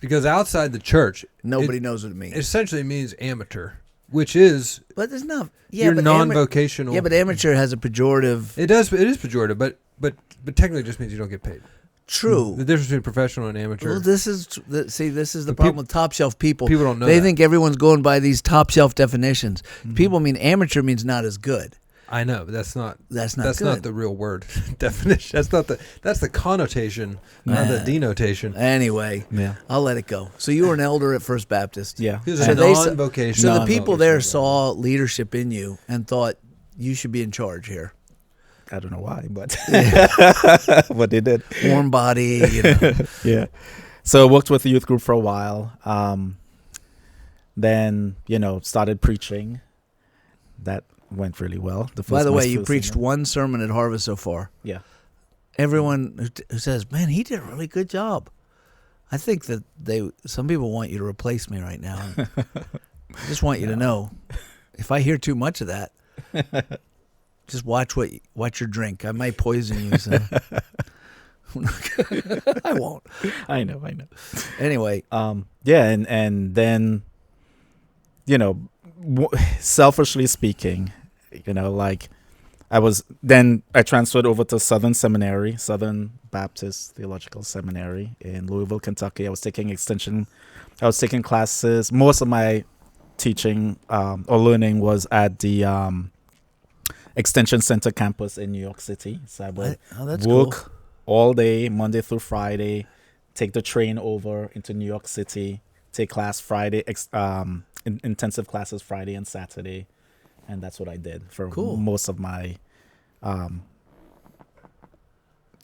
because outside the church,
Nobody knows what it means.
it essentially means amateur, which is
But it's not. Yeah,
you're
but
non-vocational.
Yeah, but amateur has a pejorative.
it is pejorative, but technically it just means you don't get paid.
True.
The difference between professional and amateur.
Well, this is the
But
problem with top shelf people.
people don't know
They
that.
think everyone's going by these top shelf definitions. People mean amateur means not as good.
I know, but that's not
That's not
that's
good.
not the real word definition. That's the connotation, not the denotation.
Anyway,
Yeah.
I'll let it go. So you were an elder at First Baptist.
Yeah.
He was
So
a
they-
non-vocational.
So the people there saw leadership in you and thought you should be in charge here.
I don't know why, but but they did.
Warm body,
Yeah. So I worked with the youth group for a while. Then started preaching. That went really well.
By the
my
way, you
first
preached
sermon.
one sermon at Harvest so far.
Yeah.
Everyone who says, "Man, he did a really good job." I think that some people want you to replace me right now. I just want you to know, if I hear too much of that, just watch your drink. I might poison you. So. I won't.
I know.
Anyway,
Yeah, and then, selfishly speaking, like I transferred over to Southern Baptist Theological Seminary in Louisville, Kentucky. I was taking classes. Most of my teaching or learning was at the Extension Center campus in New York City. So I would
that's
work
cool.
all day, Monday through Friday, take the train over into New York City, take class Friday, intensive classes Friday and Saturday. And that's what I did for most of my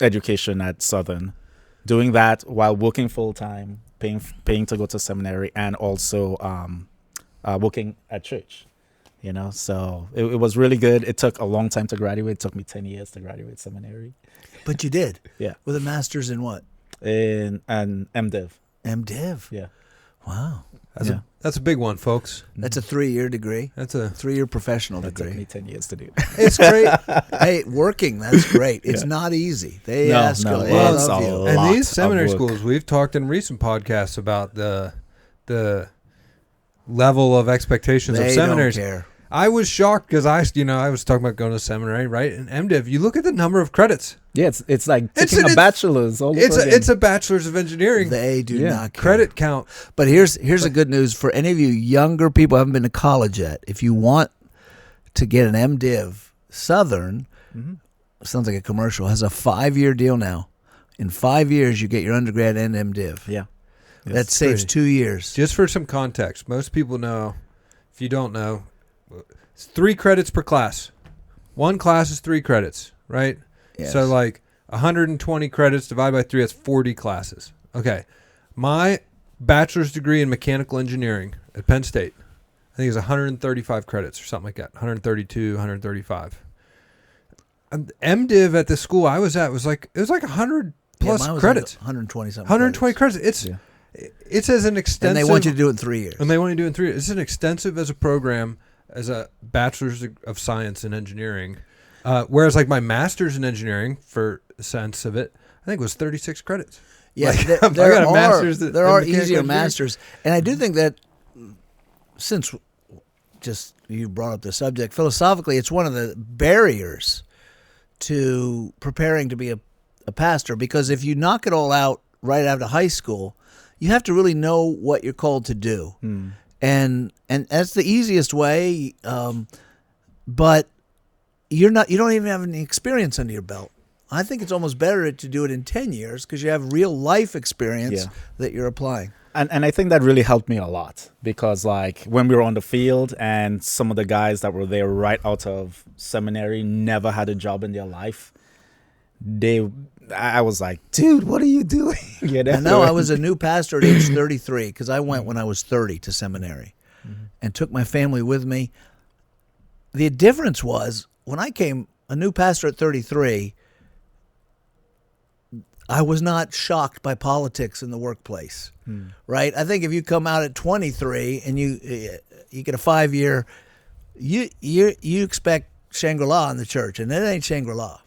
education at Southern. Doing that while working full-time, paying to go to seminary, and also working at church. So it was really good. It took a long time to graduate. It took me 10 years to graduate seminary.
But you did.
Yeah.
With a master's in what?
In an MDiv.
MDiv.
Yeah.
Wow.
That's a big one, folks.
That's a 3-year degree.
That's a
3-year professional
That took
degree.
me 10 years to do.
It's great.
Hey, working, that's great. It's not easy. They
No,
ask
no,
a
it's
lot of
a
you.
lot.
And these
of
seminary
work.
schools, we've talked in recent podcasts about the level of expectations of
They don't
seminaries.
care.
I was shocked because I was talking about going to seminary, right? And MDiv, you look at the number of credits.
Yeah, it's like taking
It's-
a bachelor's all over again.
It's a bachelor's of engineering
They do
Yeah.
not care.
credit count.
But here's the good news for any of you younger people who haven't been to college yet. If you want to get an MDiv, Southern, sounds like a commercial, has a 5-year deal now. In 5 years, you get your undergrad and MDiv.
Yeah.
That saves
great.
2 years.
Just for some context, most people know. If you don't know, it's 3 credits per class. One class is 3 credits, right?
Yes.
So like 120 credits divided by 3, that's 40 classes. Okay. My bachelor's degree in mechanical engineering at Penn State, I think it's 135 credits or something like that. 132, 135. MDiv at the school I was at was like 100 plus
mine was
credits.
120 something.
120 credits. It's as an extensive.
And they want you to do it in 3 years.
And they want you to do it in 3 years. It's as extensive as a program as a bachelor's of science in engineering. Whereas like my master's in engineering, for the sense of it, I think it was 36 credits.
Yeah,
Like,
there
I got a master's in
there are
mechanical
easier
engineering.
masters. And I do think that since just you brought up the subject, philosophically, it's one of the barriers to preparing to be a pastor, because if you knock it all out right out of high school, you have to really know what you're called to do. And that's the easiest way, but you don't even have any experience under your belt. I think it's almost better to do it in 10 years because you have real life experience that you're applying.
And I think that really helped me a lot, because like when we were on the field and some of the guys that were there right out of seminary never had a job in their life, I was like, dude, what are you doing? You know?
I know I was a new pastor at age 33 because I went when I was 30 to seminary and took my family with me. The difference was when I came a new pastor at 33, I was not shocked by politics in the workplace, right? I think if you come out at 23 and you get a 5-year, you expect Shangri-La in the church, and it ain't Shangri-La.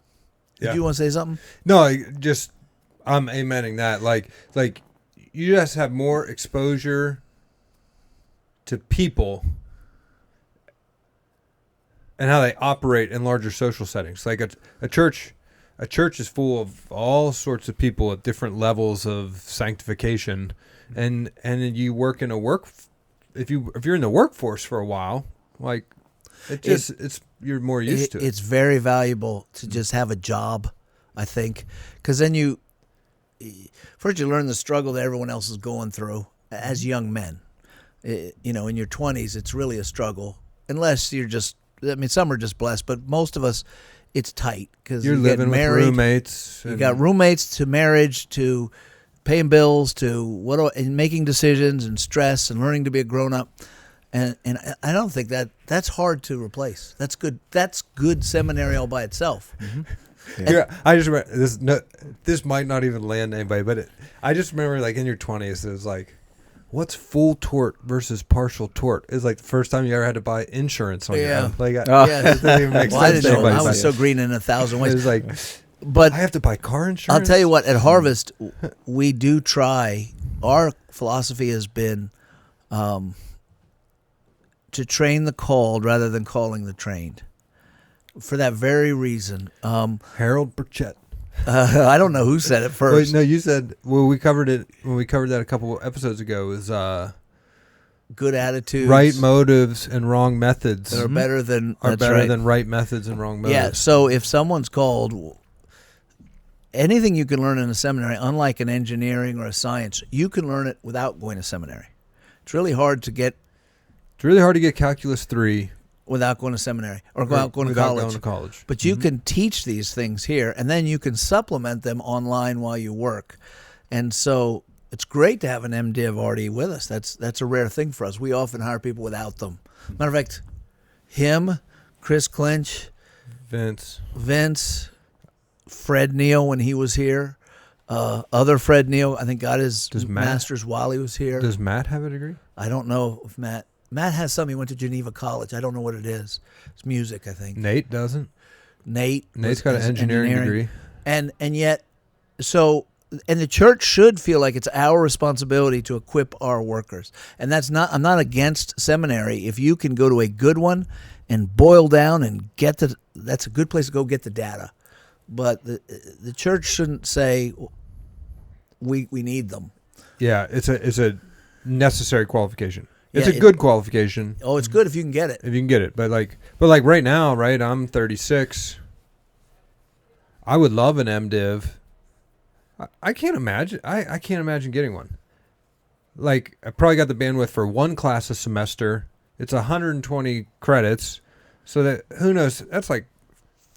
Did you want to say something?
No, I'm amening that. Like you just have more exposure to people and how they operate in larger social settings. Like a church is full of all sorts of people at different levels of sanctification, and you work if you're in the workforce for a while, like you're more used to it.
It's very valuable to just have a job, I think, because then first you learn the struggle that everyone else is going through as young men. In your 20s, it's really a struggle, unless you're just. I mean, some are just blessed, but most of us, it's tight because
You're living
married,
with roommates.
You got roommates, to marriage, to paying bills, to and making decisions and stress and learning to be a grown up. And I don't think that's hard to replace. That's good. That's good seminary all by itself.
Yeah, I just remember this. This might not even land anybody, but I just remember like in your 20s, it was like, what's full tort versus partial tort? It's like the first time you ever had to buy insurance on your own. Like, it doesn't even make
Well, I
sense
didn't
to
know.
anybody.
I was so green in 1,000 ways.
It was like,
But
I have to buy car insurance.
I'll tell you what, at Harvest, we do try. Our philosophy has been to train the called rather than calling the trained. For that very reason.
Harold Burchett.
I don't know who said it first.
Wait, no, you said, well, we covered it when we covered that a couple of episodes ago. Was
Good attitudes.
right motives and wrong methods
Are better than
than right methods and wrong motives.
Yeah, so if someone's called, anything you can learn in a seminary, unlike an engineering or a science, you can learn it without going to seminary. It's really hard to get
It's really hard to get Calculus 3
without going to seminary or without going to college. But you can teach these things here, and then you can supplement them online while you work. And so it's great to have an MDiv already with us. That's a rare thing for us. We often hire people without them. Matter of fact, him, Chris Clinch,
Vince,
Fred Neal when he was here, Other Fred Neal, I think, got his
Does Matt-
master's while he was here.
Does Matt have a degree?
I don't know if Matt has some. He went to Geneva College. I don't know what it is. It's music, I think.
Nate doesn't.
Nate's
got an engineering degree.
And yet, so, and the church should feel like it's our responsibility to equip our workers. And I'm not against seminary. If you can go to a good one and boil down and that's a good place to go get the data. But the church shouldn't say we need them.
Yeah, it's a necessary qualification. It's
Yeah,
a good qualification.
Oh, it's good if you can get it.
If you can get it. But like right now, right, I'm 36. I would love an MDiv. I can't imagine. I can't imagine getting one. Like, I probably got the bandwidth for one class a semester. It's 120 credits. So that, who knows, that's like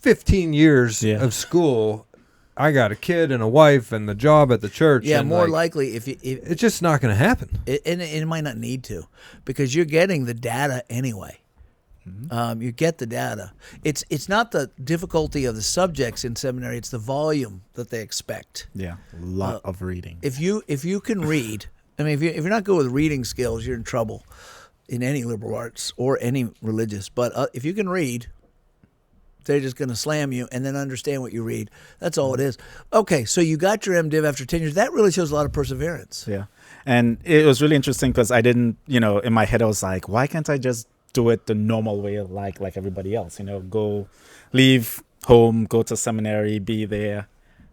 15 years of school. I got a kid and a wife and the job at the church.
Yeah,
and
more likely if
it's just not going to happen.
And it might not need to, because you're getting the data anyway. Mm-hmm. You get the data. It's not the difficulty of the subjects in seminary; it's the volume that they expect.
Yeah, a lot of reading.
If you can read, I mean, if you're not good with reading skills, you're in trouble in any liberal arts or any religious. But if you can read, they're just going to slam you and then understand what you read. That's all it is. Okay, so you got your MDiv after 10 years. That really shows a lot of perseverance.
Yeah. And it was really interesting because I didn't, in my head, I was like, why can't I just do it the normal way like everybody else? Go leave home, go to seminary, be there.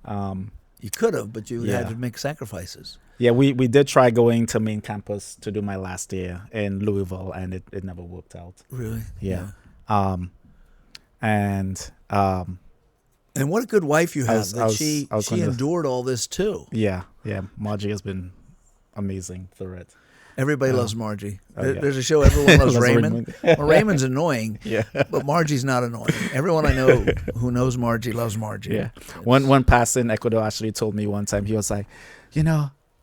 You could have, but you had to make sacrifices.
Yeah, we did try going to main campus to do my last year in Louisville, and it never worked out.
Really?
Yeah.
And what a good wife you have. She endured all this too.
Yeah. Margie has been amazing through it.
Everybody loves Margie.
Yeah.
There's a show everyone loves Raymond. Well, Raymond's annoying,
yeah,
but Margie's not annoying. Everyone I know who knows Margie loves Margie.
Yeah. One pastor in Ecuador actually told me one time, he was like,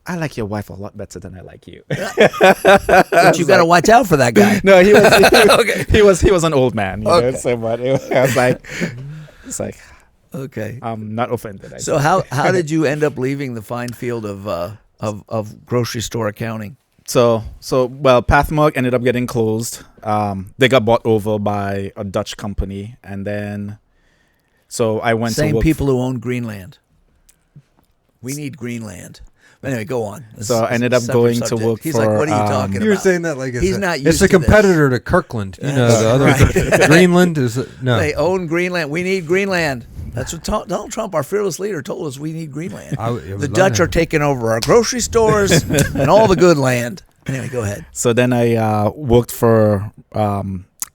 I like your wife a lot better than I like you.
But you got to watch out for that guy.
No, he was
Okay.
he was an old man. So but I was like, it's like,
okay,
I'm not offended.
So how did you end up leaving the fine field of grocery store accounting?
So Pathmark ended up getting closed. They got bought over by a Dutch company, and then so I went to
same
work
people who own Greenland. We need Greenland. Anyway, go on.
So I ended up going to work
He's
for...
like, what are you talking about?
You were saying that like
he's not used
it's a competitor to Kirkland. The other Greenland is... No.
They own Greenland. We need Greenland. That's what Donald Trump, our fearless leader, told us we need Greenland. The Dutch are taking over our grocery stores and all the good land. Anyway, go ahead.
So then I worked for a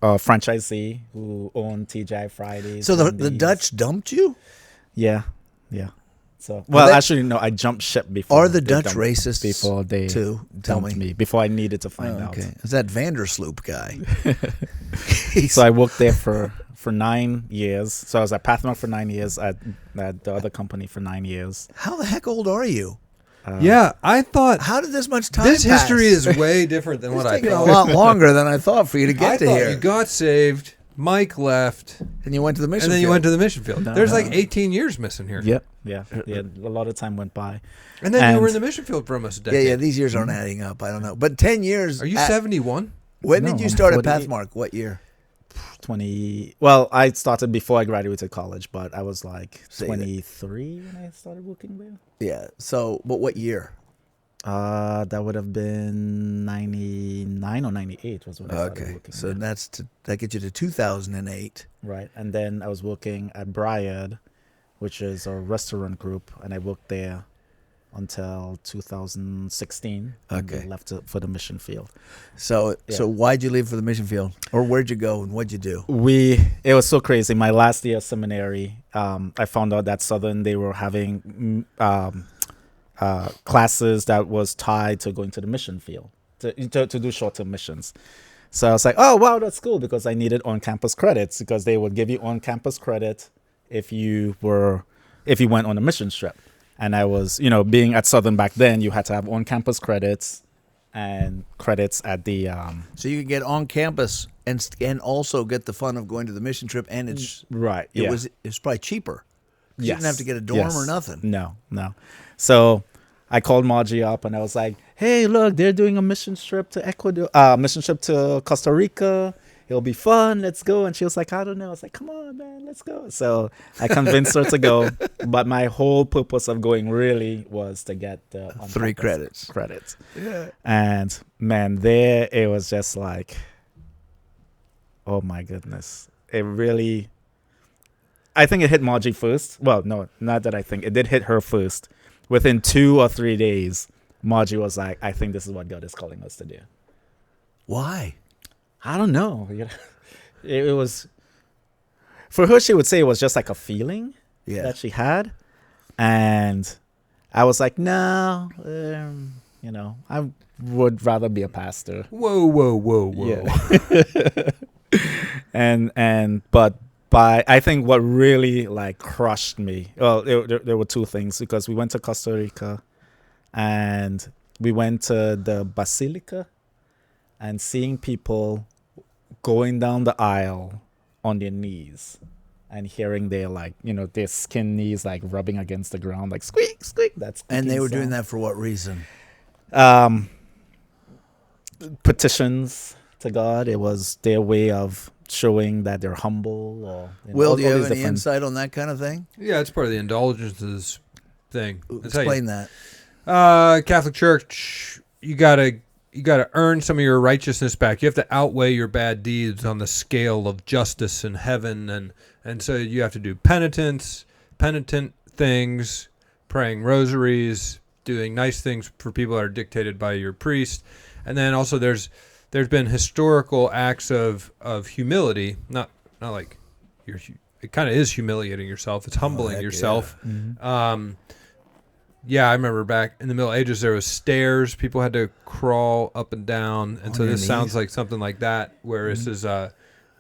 franchisee who owned TGI Fridays.
So the Dutch dumped you?
Yeah. So actually, no. I jumped ship before.
Are the Dutch racist?
Before they dumped me. Before I needed to find out.
Okay, is that Vandersloop guy?
So I worked there for 9 years. So I was at Pathmark for 9 years. At the other company for 9 years.
How the heck old are you?
Yeah, I thought.
How did this much time?
This
pass?
history is way different than what I thought.
It's taken a lot longer than I thought for you to get to here.
You got saved. Mike left,
and you went to the mission.
And then
field.
you went to the mission field. There's like 18 years missing here.
Yep. Yeah. A lot of time went by.
And then you were in the mission field for almost a decade.
Yeah. These years aren't adding up. I don't know, but 10 years.
Are you 71?
When did you start at Pathmark? What year?
20. Well, I started before I graduated college, but I was like 23 when I started working there.
Yeah. So, but what year?
That would have been 99 or 98 was when I started working.
So that gets you to 2008.
Right. And then I was working at Bryard, which is a restaurant group, and I worked there until 2016.
Okay.
I left for the mission field.
So why'd you leave for the mission field? Or where'd you go and what'd you do?
It was so crazy. My last year of seminary, I found out that Southern, they were having classes that was tied to going to the mission field to do short-term missions. So I was like, oh wow, that's cool, because I needed on-campus credits, because they would give you on-campus credit if you went on a mission trip. And I was, being at Southern back then, you had to have on-campus credits and credits at the
so you could get on campus and also get the fun of going to the mission trip, and it's
right.
It was probably cheaper. You didn't have to get a dorm or nothing.
No. So I called Margie up and I was like, hey, look, they're doing a mission trip to Ecuador, mission trip to Costa Rica. It'll be fun. Let's go. And she was like, I don't know. I was like, come on, man, let's go. So I convinced her to go. But my whole purpose of going really was to get the
3 credits.
Yeah. And man, there it was just like, oh my goodness. It really, I think it hit Margie first. Well, no, not that I think. It did hit her first. Within 2 or 3 days, Margie was like, I think this is what God is calling us to do.
Why?
I don't know. It was, for her, she would say it was just like a feeling that she had. And I was like, no, I would rather be a pastor.
Whoa.
Yeah. but I think what really like crushed me, well, there were 2 things, because we went to Costa Rica and we went to the Basilica and seeing people going down the aisle on their knees and hearing their their skin knees like rubbing against the ground, like squeak, squeak.
And they were doing that for what reason?
Petitions to God. It was their way of showing that they're humble. Or
Will, do you have any insight on that kind of thing?
Yeah, it's part of the indulgences thing.
Explain that.
Catholic Church, you gotta earn some of your righteousness back. You have to outweigh your bad deeds on the scale of justice in heaven, and so you have to do penitent things, praying rosaries, doing nice things for people that are dictated by your priest, and then also there's been historical acts of humility, not like it kind of is humiliating yourself. It's humbling yourself.
Yeah.
Mm-hmm. Yeah, I remember back in the Middle Ages, there was stairs. People had to crawl up and down. And so this sounds like something like that, where this is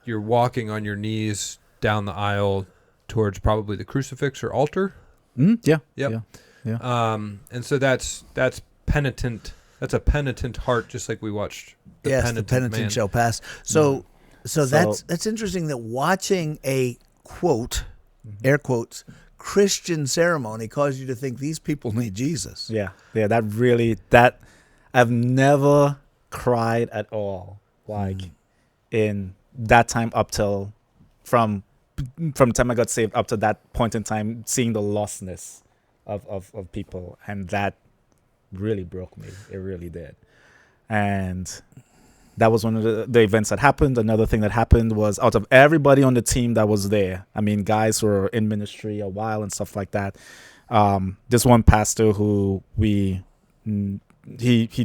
you're walking on your knees down the aisle towards probably the crucifix or altar.
Yeah.
Yep.
Yeah.
And so that's penitent. That's a penitent heart, just like we watched.
The penitent
man.
shall pass. So that's interesting that watching a quote, air quotes, Christian ceremony caused you to think these people need Jesus.
Yeah. That I've never cried at all. Like in that time up till from the time I got saved up to that point in time, seeing the lostness of people, and that really broke me. It really did. And that was one of the events that happened. Another thing that happened was, out of everybody on the team that was there, I mean, guys who were in ministry a while and stuff like that, this one pastor who he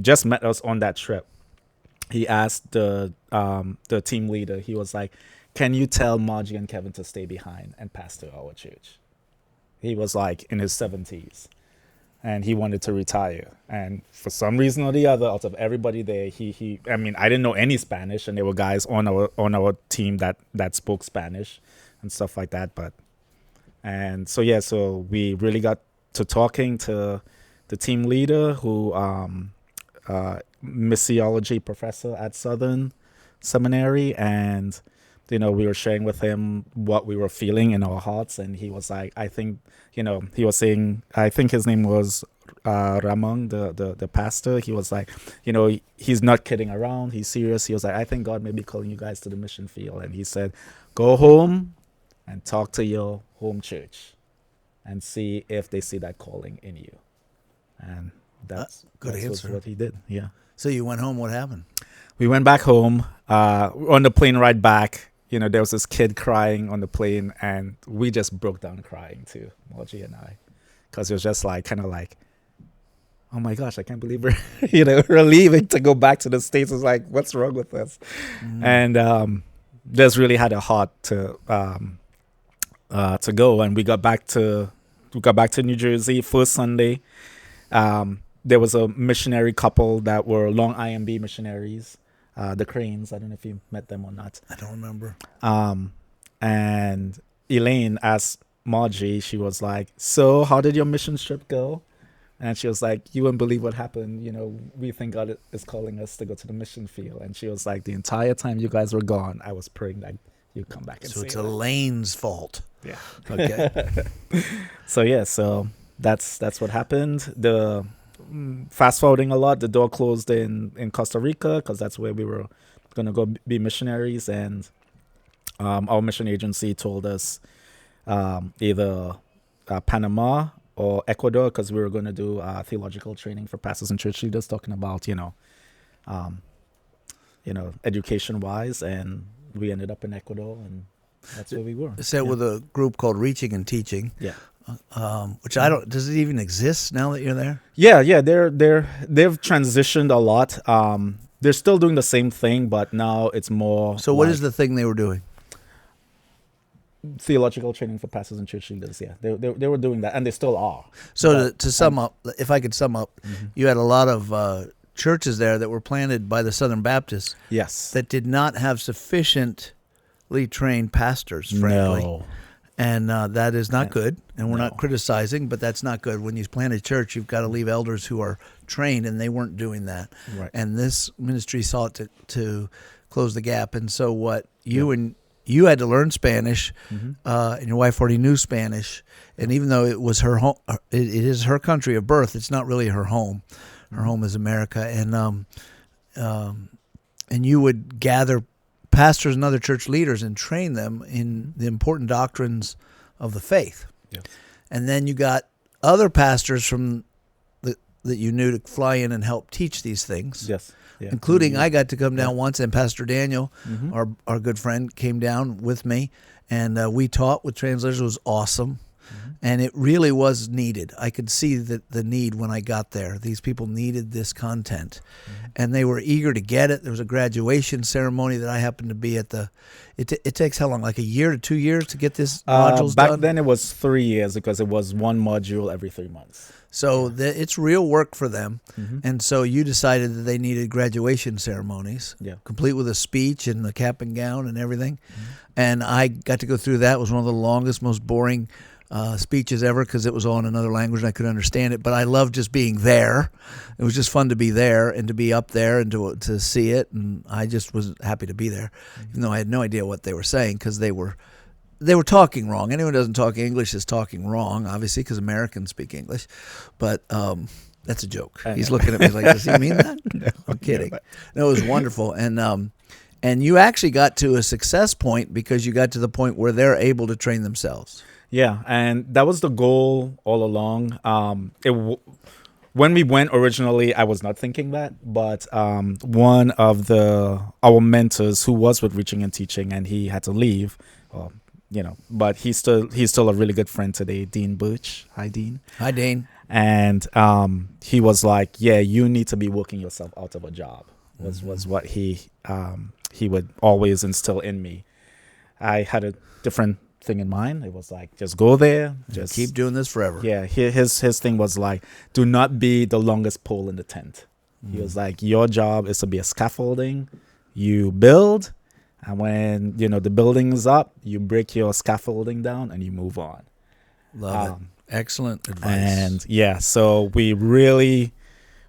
just met us on that trip. He asked the team leader, he was like, can you tell Margie and Kevin to stay behind and pastor our church? He was like in his 70s. And he wanted to retire. And for some reason or the other, out of everybody there, I mean, I didn't know any Spanish, and there were guys on our team that spoke Spanish and stuff like that. So we really got to talking to the team leader, who missiology professor at Southern Seminary, and we were sharing with him what we were feeling in our hearts, and he was like, I think, he was saying, I think his name was Ramon, the pastor. He was like, he's not kidding around. He's serious. He was like, I think God may be calling you guys to the mission field. And he said, go home and talk to your home church and see if they see that calling in you. And that's what he did. Yeah.
So you went home. What happened?
We went back home. On the plane ride back, there was this kid crying on the plane, and we just broke down crying too, Margie and I, because it was just kind of like, oh my gosh, I can't believe we're leaving to go back to the States. It's like, what's wrong with us? And just really had a heart to go, and we got back to New Jersey first Sunday. There was a missionary couple that were long IMB missionaries. The Cranes. I don't know if you met them or not.
I don't remember.
And Elaine asked Margie, she was like, so how did your mission trip go? And she was like, you wouldn't believe what happened. We think God is calling us to go to the mission field. And she was like, the entire time you guys were gone, I was praying that you'd come back and
so
say
it's
that.
Elaine's fault.
Yeah.
Okay.
So that's what happened. The fast forwarding a lot, the door closed in Costa Rica because that's where we were gonna go be missionaries, and our mission agency told us either Panama or Ecuador, because we were going to do theological training for pastors and church leaders, talking about education wise, and we ended up in Ecuador, and that's where we were.
So with a group called Reaching and Teaching.
Yeah.
Which I don't. Does it even exist now that you're there?
Yeah. They've transitioned a lot. They're still doing the same thing, but now it's more.
So what is the thing they were doing?
Theological training for pastors and church leaders. Yeah, they were doing that, and they still are.
So to sum up, if I could sum up, you had a lot of churches there that were planted by the Southern Baptists.
Yes.
That did not have sufficiently trained pastors, frankly.
No.
And that is not good. And we're not criticizing, but that's not good. When you plant a church, you've got to leave elders who are trained, and they weren't doing that.
Right.
And this ministry sought to close the gap. And so what you had to learn Spanish, and your wife already knew Spanish. And even though it was her home, it is her country of birth. It's not really her home. Her home is America. And you would gather pastors and other church leaders and train them in the important doctrines of the faith.
Yes.
And then you got other pastors from that you knew to fly in and help teach these things.
Yes. Yeah.
Including I got to come down once, and Pastor Daniel, our good friend, came down with me, and we taught with translators. It was awesome, and it really was needed. I could see the need when I got there. These people needed this content, and they were eager to get it. There was a graduation ceremony that I happened to be at. It takes how long? Like a year to 2 years to get this modules
back
done?
then it was 3 years, because it was one module every 3 months.
So it's real work for them. And so you decided that they needed graduation ceremonies, complete with a speech and the cap and gown and everything. And I got to go through that. It was one of the longest, most boring speeches ever, because it was all in another language and I couldn't understand it. But I loved just being there. It was just fun to be there and to be up there and to see it. And I just was happy to be there, even though I had no idea what they were saying, because they were talking wrong. Anyone who doesn't talk English is talking wrong, obviously, because Americans speak English. But that's a joke. He's looking at me like, does he mean that? No, I'm kidding. No, it was wonderful. And you actually got to a success point, because you got to the point where they're able to train themselves.
Yeah, and that was the goal all along. When we went originally, I was not thinking that, but one of our mentors who was with Reaching and Teaching, and he had to leave, but he's still a really good friend today, Dean Birch. Hi, Dean.
Hi, Dean.
And he was like, yeah, you need to be working yourself out of a job, was what he would always instill in me. I had a different thing in mind. It was like, just go there, just
keep doing this forever.
Yeah, his thing was like, do not be the longest pole in the tent. He was like, your job is to be a scaffolding. You build, and when the building is up, you break your scaffolding down and you move on.
Love it. Excellent advice.
And yeah, so we really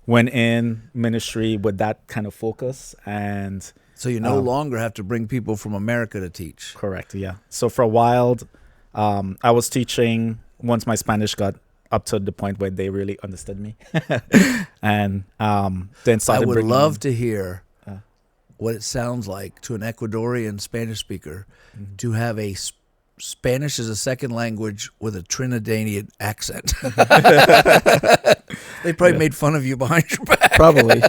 went in ministry with that kind of focus. And
so you no longer have to bring people from America to teach.
Correct, yeah. So for a while, I was teaching once my Spanish got up to the point where they really understood me. And then started
I would love to hear what it sounds like to an Ecuadorian Spanish speaker to have a Spanish as a second language with a Trinidadian accent. They probably made fun of you behind your back.
Probably.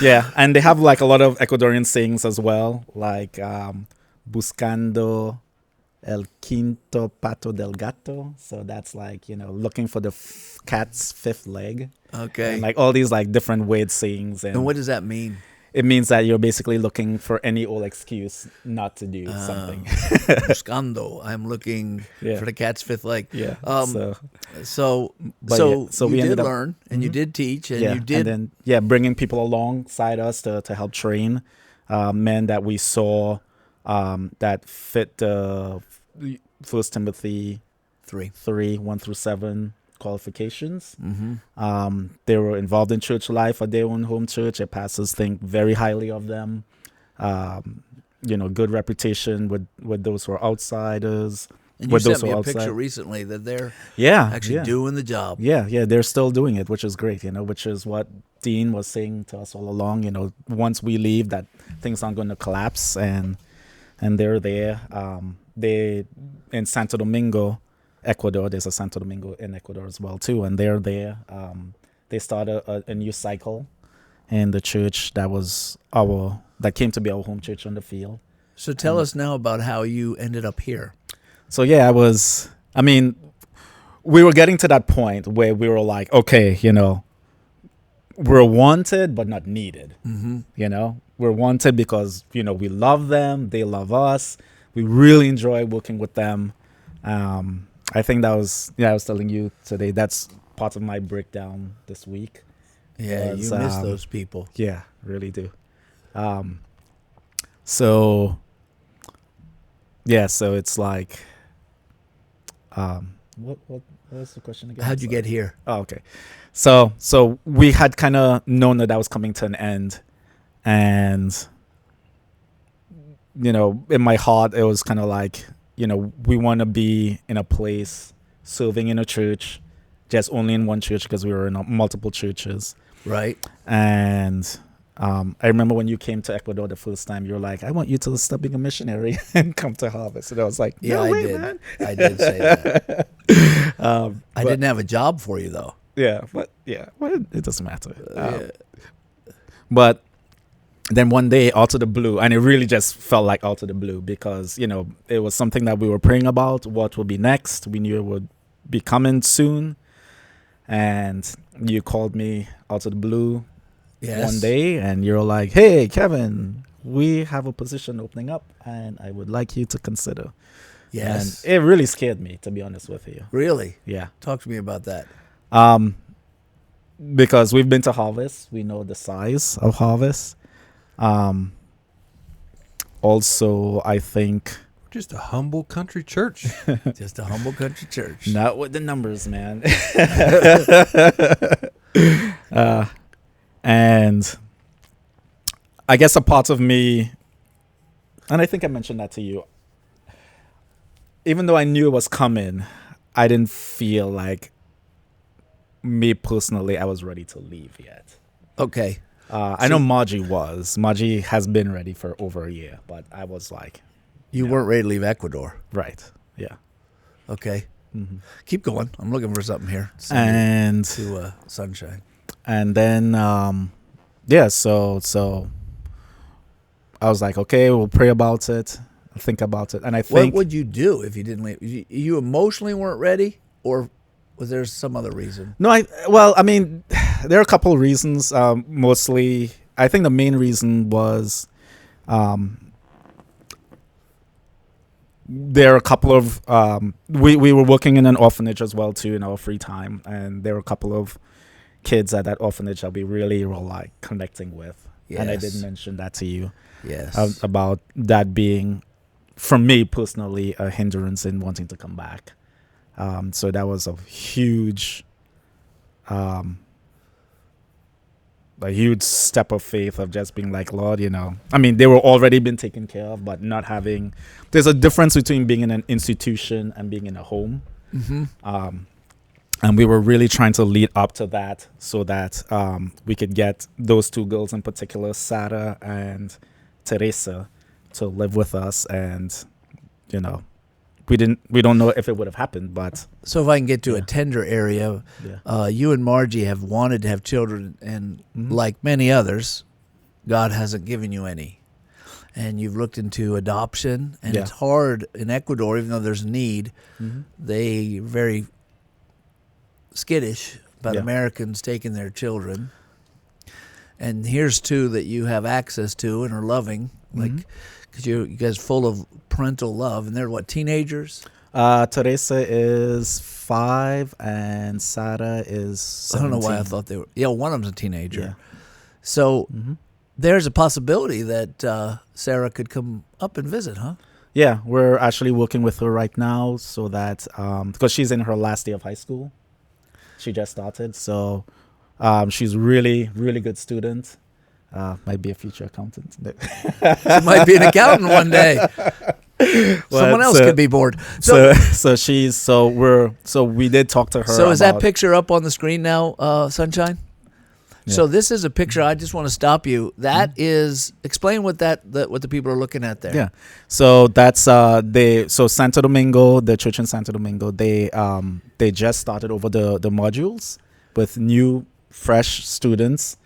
Yeah, and they have like a lot of Ecuadorian sayings as well, like buscando el quinto pato del gato. So that's like, looking for the cat's fifth leg.
Okay.
And like all these like different weird sayings.
And what does that mean?
It means that you're basically looking for any old excuse not to do something.
Buscando. I'm looking for the cat's fifth leg.
Yeah.
So
we
you
ended
did
up,
learn, and you did teach, and you did.
And then, bringing people alongside us to help train men that we saw that fit the 1 Timothy 3, 1 through 7 qualifications. They were involved in church life at their own home church. Their pastors think very highly of them. Good reputation with those who are outsiders.
And you
with those
sent me
who
a
are outside.
picture recently that they're
Yeah,
actually
yeah.
doing the job.
Yeah, they're still doing it, which is great, which is what Dean was saying to us all along. Once we leave, that things aren't going to collapse, and they're there. They in Santo Domingo, Ecuador. There's a Santo Domingo in Ecuador as well too, and they're there. They started a new cycle in the church that came to be our home church on the field.
So tell us now about how you ended up here.
So yeah, we were getting to that point where we were like, okay, we're wanted but not needed. We're wanted because we love them, they love us, we really enjoy working with them. I think I was telling you today, that's part of my breakdown this week.
Yeah, you miss those people.
Yeah, really do. So it's like, what was the question again?
How'd you get here?
Oh, okay. So we had kind of known that was coming to an end, and in my heart it was kind of like, we want to be in a place serving in a church, just only in one church because we were in multiple churches.
Right.
And I remember when you came to Ecuador the first time, you were like, I want you to stop being a missionary and come to Harvest. And I was like,
yeah,
no way,
I did.
man.
I did say that. I didn't have a job for you, though.
Yeah, but it doesn't matter. But then one day, out of the blue, and it really just felt like out of the blue because, it was something that we were praying about, what would be next. We knew it would be coming soon. And you called me out of the blue one day, and you're like, hey, Kevin, we have a position opening up, and I would like you to consider.
Yes.
And it really scared me, to be honest with you.
Really?
Yeah.
Talk to me about that.
Because we've been to Harvest. We know the size of Harvest. Also, I think...
Just a humble country church.
Just a humble country church.
Not with the numbers, man. And I guess a part of me, and I think I mentioned that to you, even though I knew it was coming, I didn't feel like me personally, I was ready to leave yet.
Okay.
I know Margie was. Margie has been ready for over a year, but I was like...
You weren't ready to leave Ecuador.
Right. Yeah.
Okay.
Mm-hmm.
Keep going. I'm looking for something here.
And...
To sunshine.
And then, so I was like, okay, we'll pray about it, think about it. And I think...
What would you do if you didn't leave? You emotionally weren't ready, or was there some other reason?
No, there are a couple of reasons. Mostly, I think the main reason was there are a couple of... we were working in an orphanage as well, too, in our free time. And there were a couple of kids at that orphanage that we really were like connecting with. Yes. And I did mention that to you.
Yes.
About that being, for me personally, a hindrance in wanting to come back. So that was a huge step of faith of just being like, Lord, they were already been taken care of, but not having... There's a difference between being in an institution and being in a home. Mm-hmm. And we were really trying to lead up to that so that we could get those two girls in particular, Sarah and Teresa, to live with us. And, we don't know if it would have happened, but...
So if I can get to a tender area, you and Margie have wanted to have children, and like many others, God hasn't given you any. And you've looked into adoption, and it's hard in Ecuador, even though there's need. They very... skittish about Americans taking their children, and here's two that you have access to and are loving, like, because you guys full of parental love, and they're what, teenagers?
Teresa is 5 and Sarah is 17.
I don't know why I thought they were. Yeah, one of them's a teenager. So there's a possibility that Sarah could come up and visit, huh?
Yeah, we're actually working with her right now so that because she's in her last day of high school. She just started, so she's really, really good student. Might be a future accountant.
She might be an accountant one day. Someone else
so-
could be bored.
So we did talk to her.
So is that
about-
picture up on the screen now, Sunshine?
Yeah.
So this is a picture. I just want to stop you. That is, explain what what the people are looking at there.
Yeah. So that's so Santo Domingo, the church in Santo Domingo, they just started over the modules with new fresh students,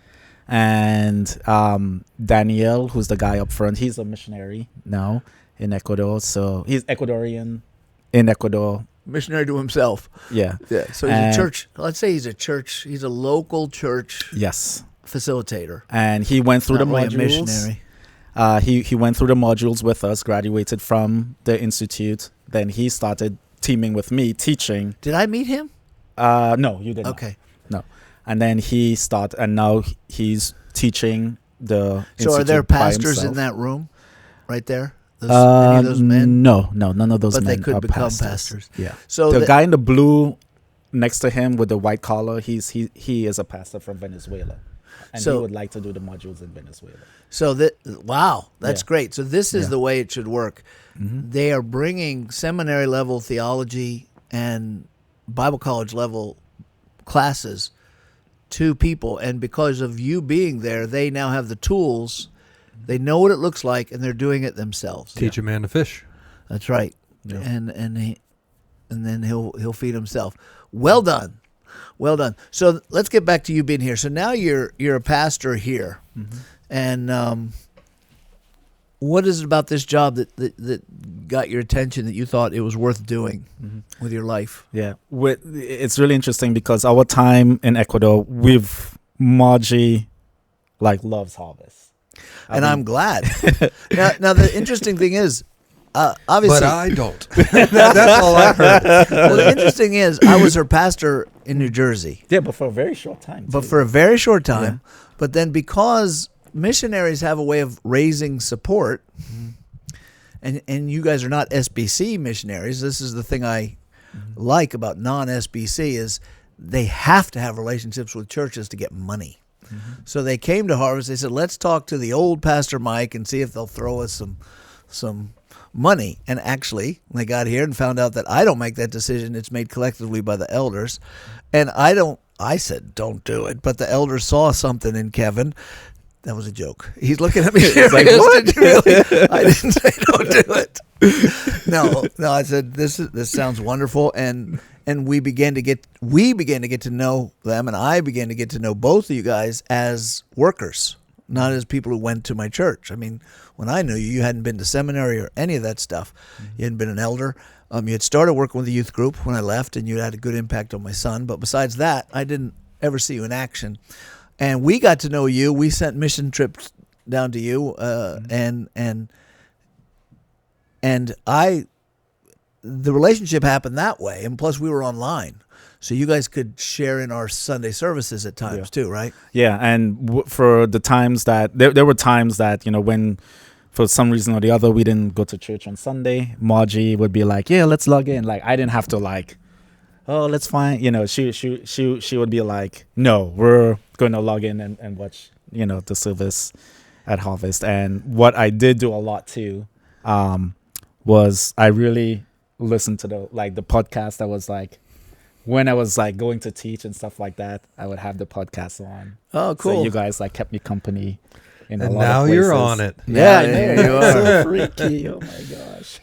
and Daniel, who's the guy up front, he's a missionary now in Ecuador. So he's Ecuadorian in Ecuador.
Missionary to himself.
Yeah.
Yeah. So he's a church. Let's say he's a church. He's a local church
Yes.
facilitator.
And he went through the
Not really a
modules.
missionary.
He went through the modules with us, graduated from the institute. Then he started teaming with me, teaching.
Did I meet him?
No, you didn't.
Okay.
No. And then and now he's teaching the
So are
institute
there
by
pastors in
himself.
that room, right there? Any of those men?
No, none of those
But
men
they could
are
become
pastors.
pastors.
Yeah.
So
The guy in the blue next to him with the white collar, he is a pastor from Venezuela. And
So-
he would like to do the modules in Venezuela.
So that wow, that's
Yeah.
great. So this is
Yeah.
the way it should work.
Mm-hmm.
They are bringing seminary level theology and Bible college level classes to people, and because of you being there, they now have the tools. They know what it looks like, and they're doing it themselves.
Teach a man to fish.
That's right.
Yeah.
And then he'll feed himself. Well done. Well done. So let's get back to you being here. So now you're a pastor here.
Mm-hmm.
And what is it about this job that got your attention, that you thought it was worth doing with your life?
Yeah, it's really interesting because our time in Ecuador, Margie loves harvest.
I'm glad. now the interesting thing is, obviously,
But I don't. That's all I heard.
well, the interesting is, I was her pastor in New Jersey,
Yeah, but for a very short time.
but for a very short time. But then because missionaries have a way of raising support, and you guys are not SBC missionaries. This is the thing I like about non-SBC is they have to have relationships with churches to get money. So they came to Harvest. They said, let's talk to the old Pastor Mike and see if they'll throw us some money. And actually, when they got here and found out that I don't make that decision, it's made collectively by the elders. And I said, don't do it. But the elders saw something in Kevin. That was a joke. He's looking at me serious.
what?
Did you really? I didn't say don't do it. No, I said this sounds wonderful, and we began to get to know them, and I began to get to know both of you guys as workers, not as people who went to my church. I mean, when I knew you, you hadn't been to seminary or any of that stuff. You hadn't been an elder. You had started working with the youth group when I left, and you had a good impact on my son. But besides that, I didn't ever see you in action. And we got to know you. We sent mission trips down to you, the relationship happened that way. And plus, we were online, so you guys could share in our Sunday services at times too, right?
Yeah, and for the times that there were times that when for some reason or the other we didn't go to church on Sunday, Margie would be like, "Yeah, let's log in." Like I didn't have to oh, let's find. She would be like, "No, we're going to log in and watch the service at Harvest." And what I did do a lot too was I really listened to the podcast that was when I was going to teach and stuff like that. I would have the podcast on.
Oh, cool.
So you guys kept me company in a
And
lot of
now
places.
you're on it.
Yeah,
Yeah,
you are.
so freaky. Oh my gosh.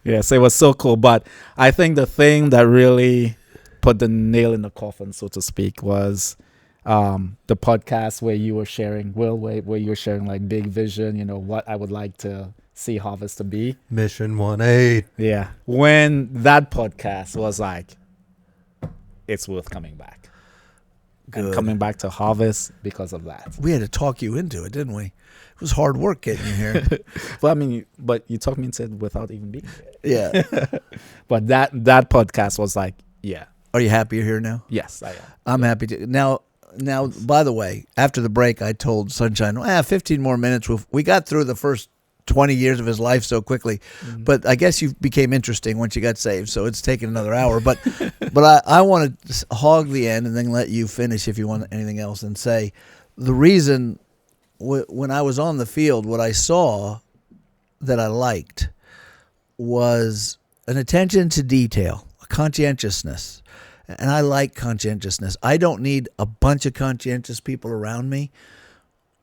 Yeah, so it was so cool. But I think the thing that really put the nail in the coffin, so to speak, was the podcast where you were sharing, where you were sharing big vision, what I would like to see Harvest to be.
Mission 1-8.
Yeah. When that podcast was it's worth coming back. And
Good.
coming back to Harvest because of that.
We had to talk you into it, didn't we? It was hard work getting you here.
But but you talked me into it without even being there.
Yeah.
But that podcast was yeah.
Are you happy you're here now?
Yes, I am.
I'm happy to. Now, by the way, after the break, I told Sunshine, 15 more minutes. We got through the first 20 years of his life so quickly, but I guess you became interesting once you got saved, so it's taken another hour. But I want to hog the end and then let you finish if you want anything else, and say the reason when I was on the field, what I saw that I liked was an attention to detail, a conscientiousness. And I like conscientiousness. I don't need a bunch of conscientious people around me,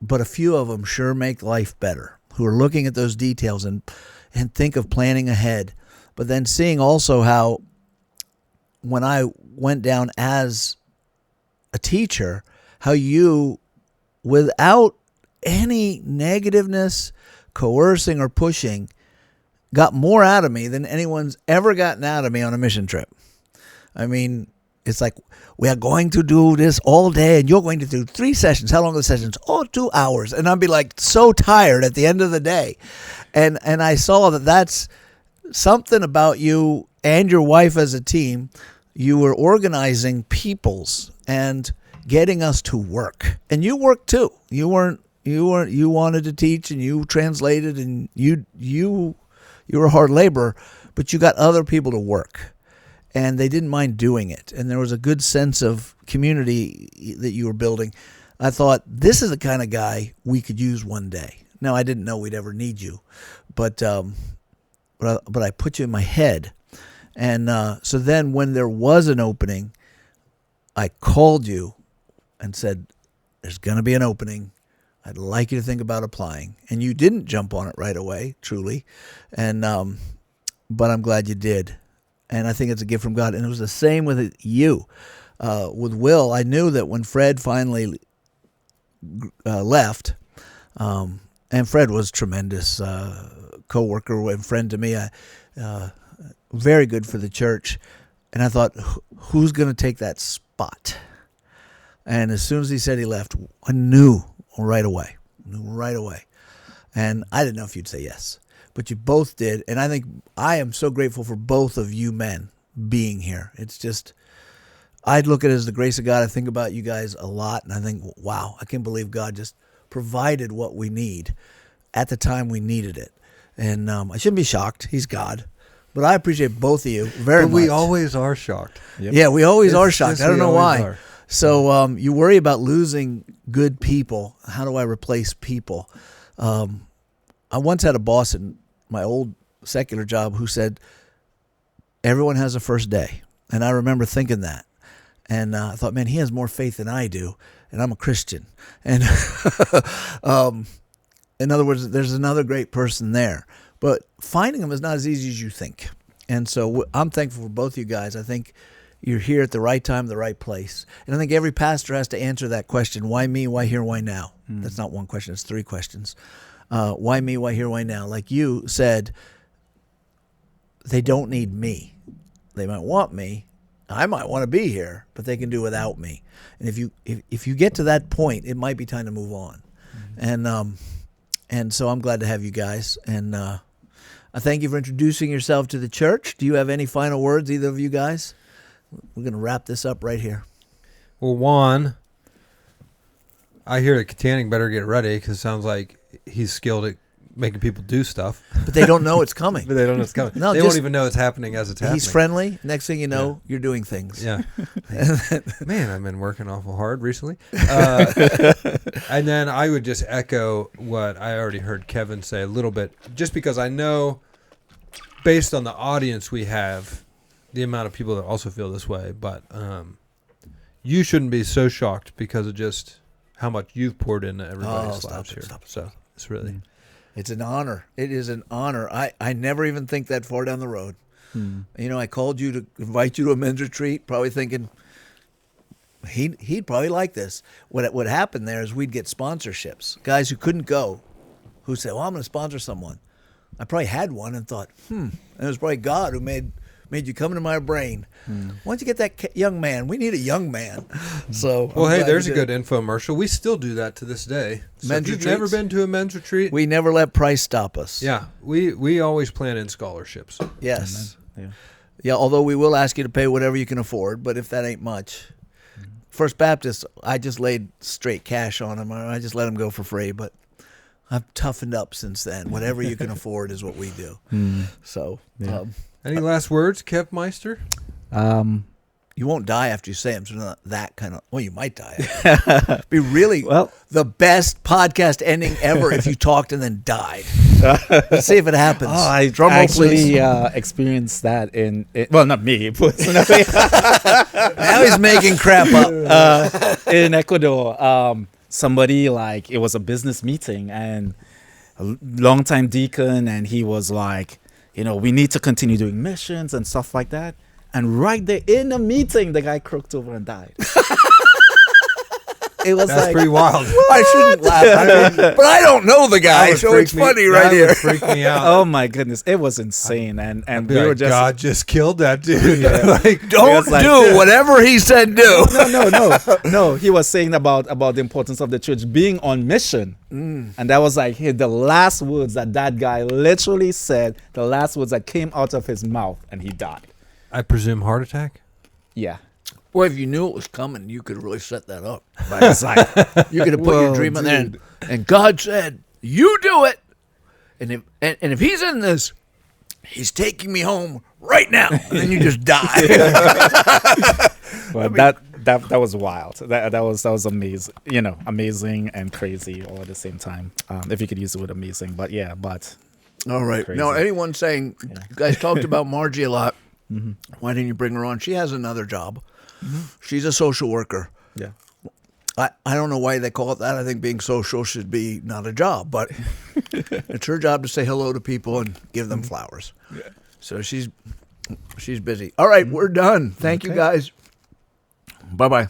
but a few of them sure make life better, who are looking at those details and think of planning ahead. But then seeing also how when I went down as a teacher, how you, without any negativeness, coercing or pushing, got more out of me than anyone's ever gotten out of me on a mission trip. I mean, it's like, we are going to do this all day, and you're going to do 3 sessions. How long are the sessions? Oh, 2 hours. And I'd be like so tired at the end of the day. And I saw that that's something about you and your wife as a team. You were organizing peoples and getting us to work. And you worked too. You wanted to teach, and you translated, and you were a hard laborer, but you got other people to work. And they didn't mind doing it. And there was a good sense of community that you were building. I thought, this is the kind of guy we could use one day. Now, I didn't know we'd ever need you, but I put you in my head. And so then when there was an opening, I called you and said, there's going to be an opening. I'd like you to think about applying. And you didn't jump on it right away, truly. And but I'm glad you did. And I think it's a gift from God. And it was the same with you. With Will, I knew that when Fred finally left, and Fred was tremendous co-worker and friend to me, very good for the church. And I thought, who's going to take that spot? And as soon as he said he left, I knew right away. And I didn't know if you'd say yes. But you both did, and I think I am so grateful for both of you men being here. It's just, I'd look at it as the grace of God. I think about you guys a lot, and I think, wow, I can't believe God just provided what we need at the time we needed it. And I shouldn't be shocked. He's God. But I appreciate both of you very much.
We always are shocked.
Yep. Yeah, we always are shocked. I don't know why.
Are.
So you worry about losing good people. How do I replace people? I once had a boss in my old secular job who said, everyone has a first day. And I remember thinking that. And I thought, man, he has more faith than I do. And I'm a Christian. And in other words, there's another great person there. But finding them is not as easy as you think. And so I'm thankful for both you guys. I think you're here at the right time, the right place. And I think every pastor has to answer that question. Why me? Why here? Why now? That's not one question. It's 3 questions. Why me? Why here? Why now? Like you said, they don't need me. They might want me. I might want to be here, but they can do without me. And if you get to that point, it might be time to move on. And so I'm glad to have you guys. And I thank you for introducing yourself to the church. Do you have any final words, either of you guys? We're going to wrap this up right here.
Well, Juan, I hear that Katanning better get ready because it sounds like he's skilled at making people do stuff.
But they don't know it's coming.
But they don't know it's coming. No, they won't even know it's happening as it's happening.
He's friendly. Next thing you know, you're doing things.
Yeah. Man, I've been working awful hard recently. And then I would just echo what I already heard Kevin say a little bit, just because I know, based on the audience we have, the amount of people that also feel this way. But you shouldn't be so shocked because of just how much you've poured into everybody's lives here. So it's really...
It's an honor. It is an honor. I never even think that far down the road. You know, I called you to invite you to a men's retreat, probably thinking he'd probably like this. What happened there is we'd get sponsorships. Guys who couldn't go, who said, well, I'm going to sponsor someone. I probably had one and thought, and it was probably God who made you come into my brain. Why don't you get that young man? We need a young man. So,
well, hey, there's a good infomercial. We still do that to this day. So
men's
if you've
retreats?
never been to a men's retreat,
We never let price stop us.
yeah, we always plan in scholarships.
Yes.
Yeah.
Yeah, although we will ask you to pay whatever you can afford, but if that ain't much. First Baptist, I just laid straight cash on him. I just let him go for free, but I've toughened up since then. Whatever you can afford is what we do. So,
Yeah.
Any last words, Kev Meister?
you won't die after you say them, so not that kind of, well, you might die. Be really
Well-
the best podcast ending ever if you talked and then died. Let's see if it happens.
Oh, I
Drum roll,
actually
please.
experienced that well, not me personally.
Now he's making crap up.
In Ecuador, somebody like it was a business meeting and a longtime deacon, and he was like, we need to continue doing missions and stuff like that. And right there in the meeting, the guy croaked over and died. It was
That's
like
pretty wild.
I shouldn't laugh. But I don't know the guy, so it's funny right here.
That would freak me out.
oh my goodness, it was insane, and
Be
we were
like,
just
God just killed that dude. Like,
Don't
like-
do whatever he said do.
no. He was saying about the importance of the church being on mission, and that was like the last words that guy literally said. The last words that came out of his mouth, and he died.
I presume heart attack.
Yeah,
Boy, if you knew it was coming, you could really set that up.
but it's like,
You could have put your
Whoa,
dream in there.
dude.
And God said, "You do it." And if he's in this, he's taking me home right now. And then you just die.
well, that was wild. That was amazing. Amazing and crazy all at the same time. If you could use the word amazing, but
All right.
Crazy.
Now, anyone saying, you guys talked about Margie a lot. Why didn't you bring her on? She has another job. She's a social worker.
yeah.
I don't know why they call it that. I think being social should be not a job, but it's her job to say hello to people and give them flowers.
Yeah.
So she's busy. All right, we're done. Thank you
Okay.
guys. Bye-bye.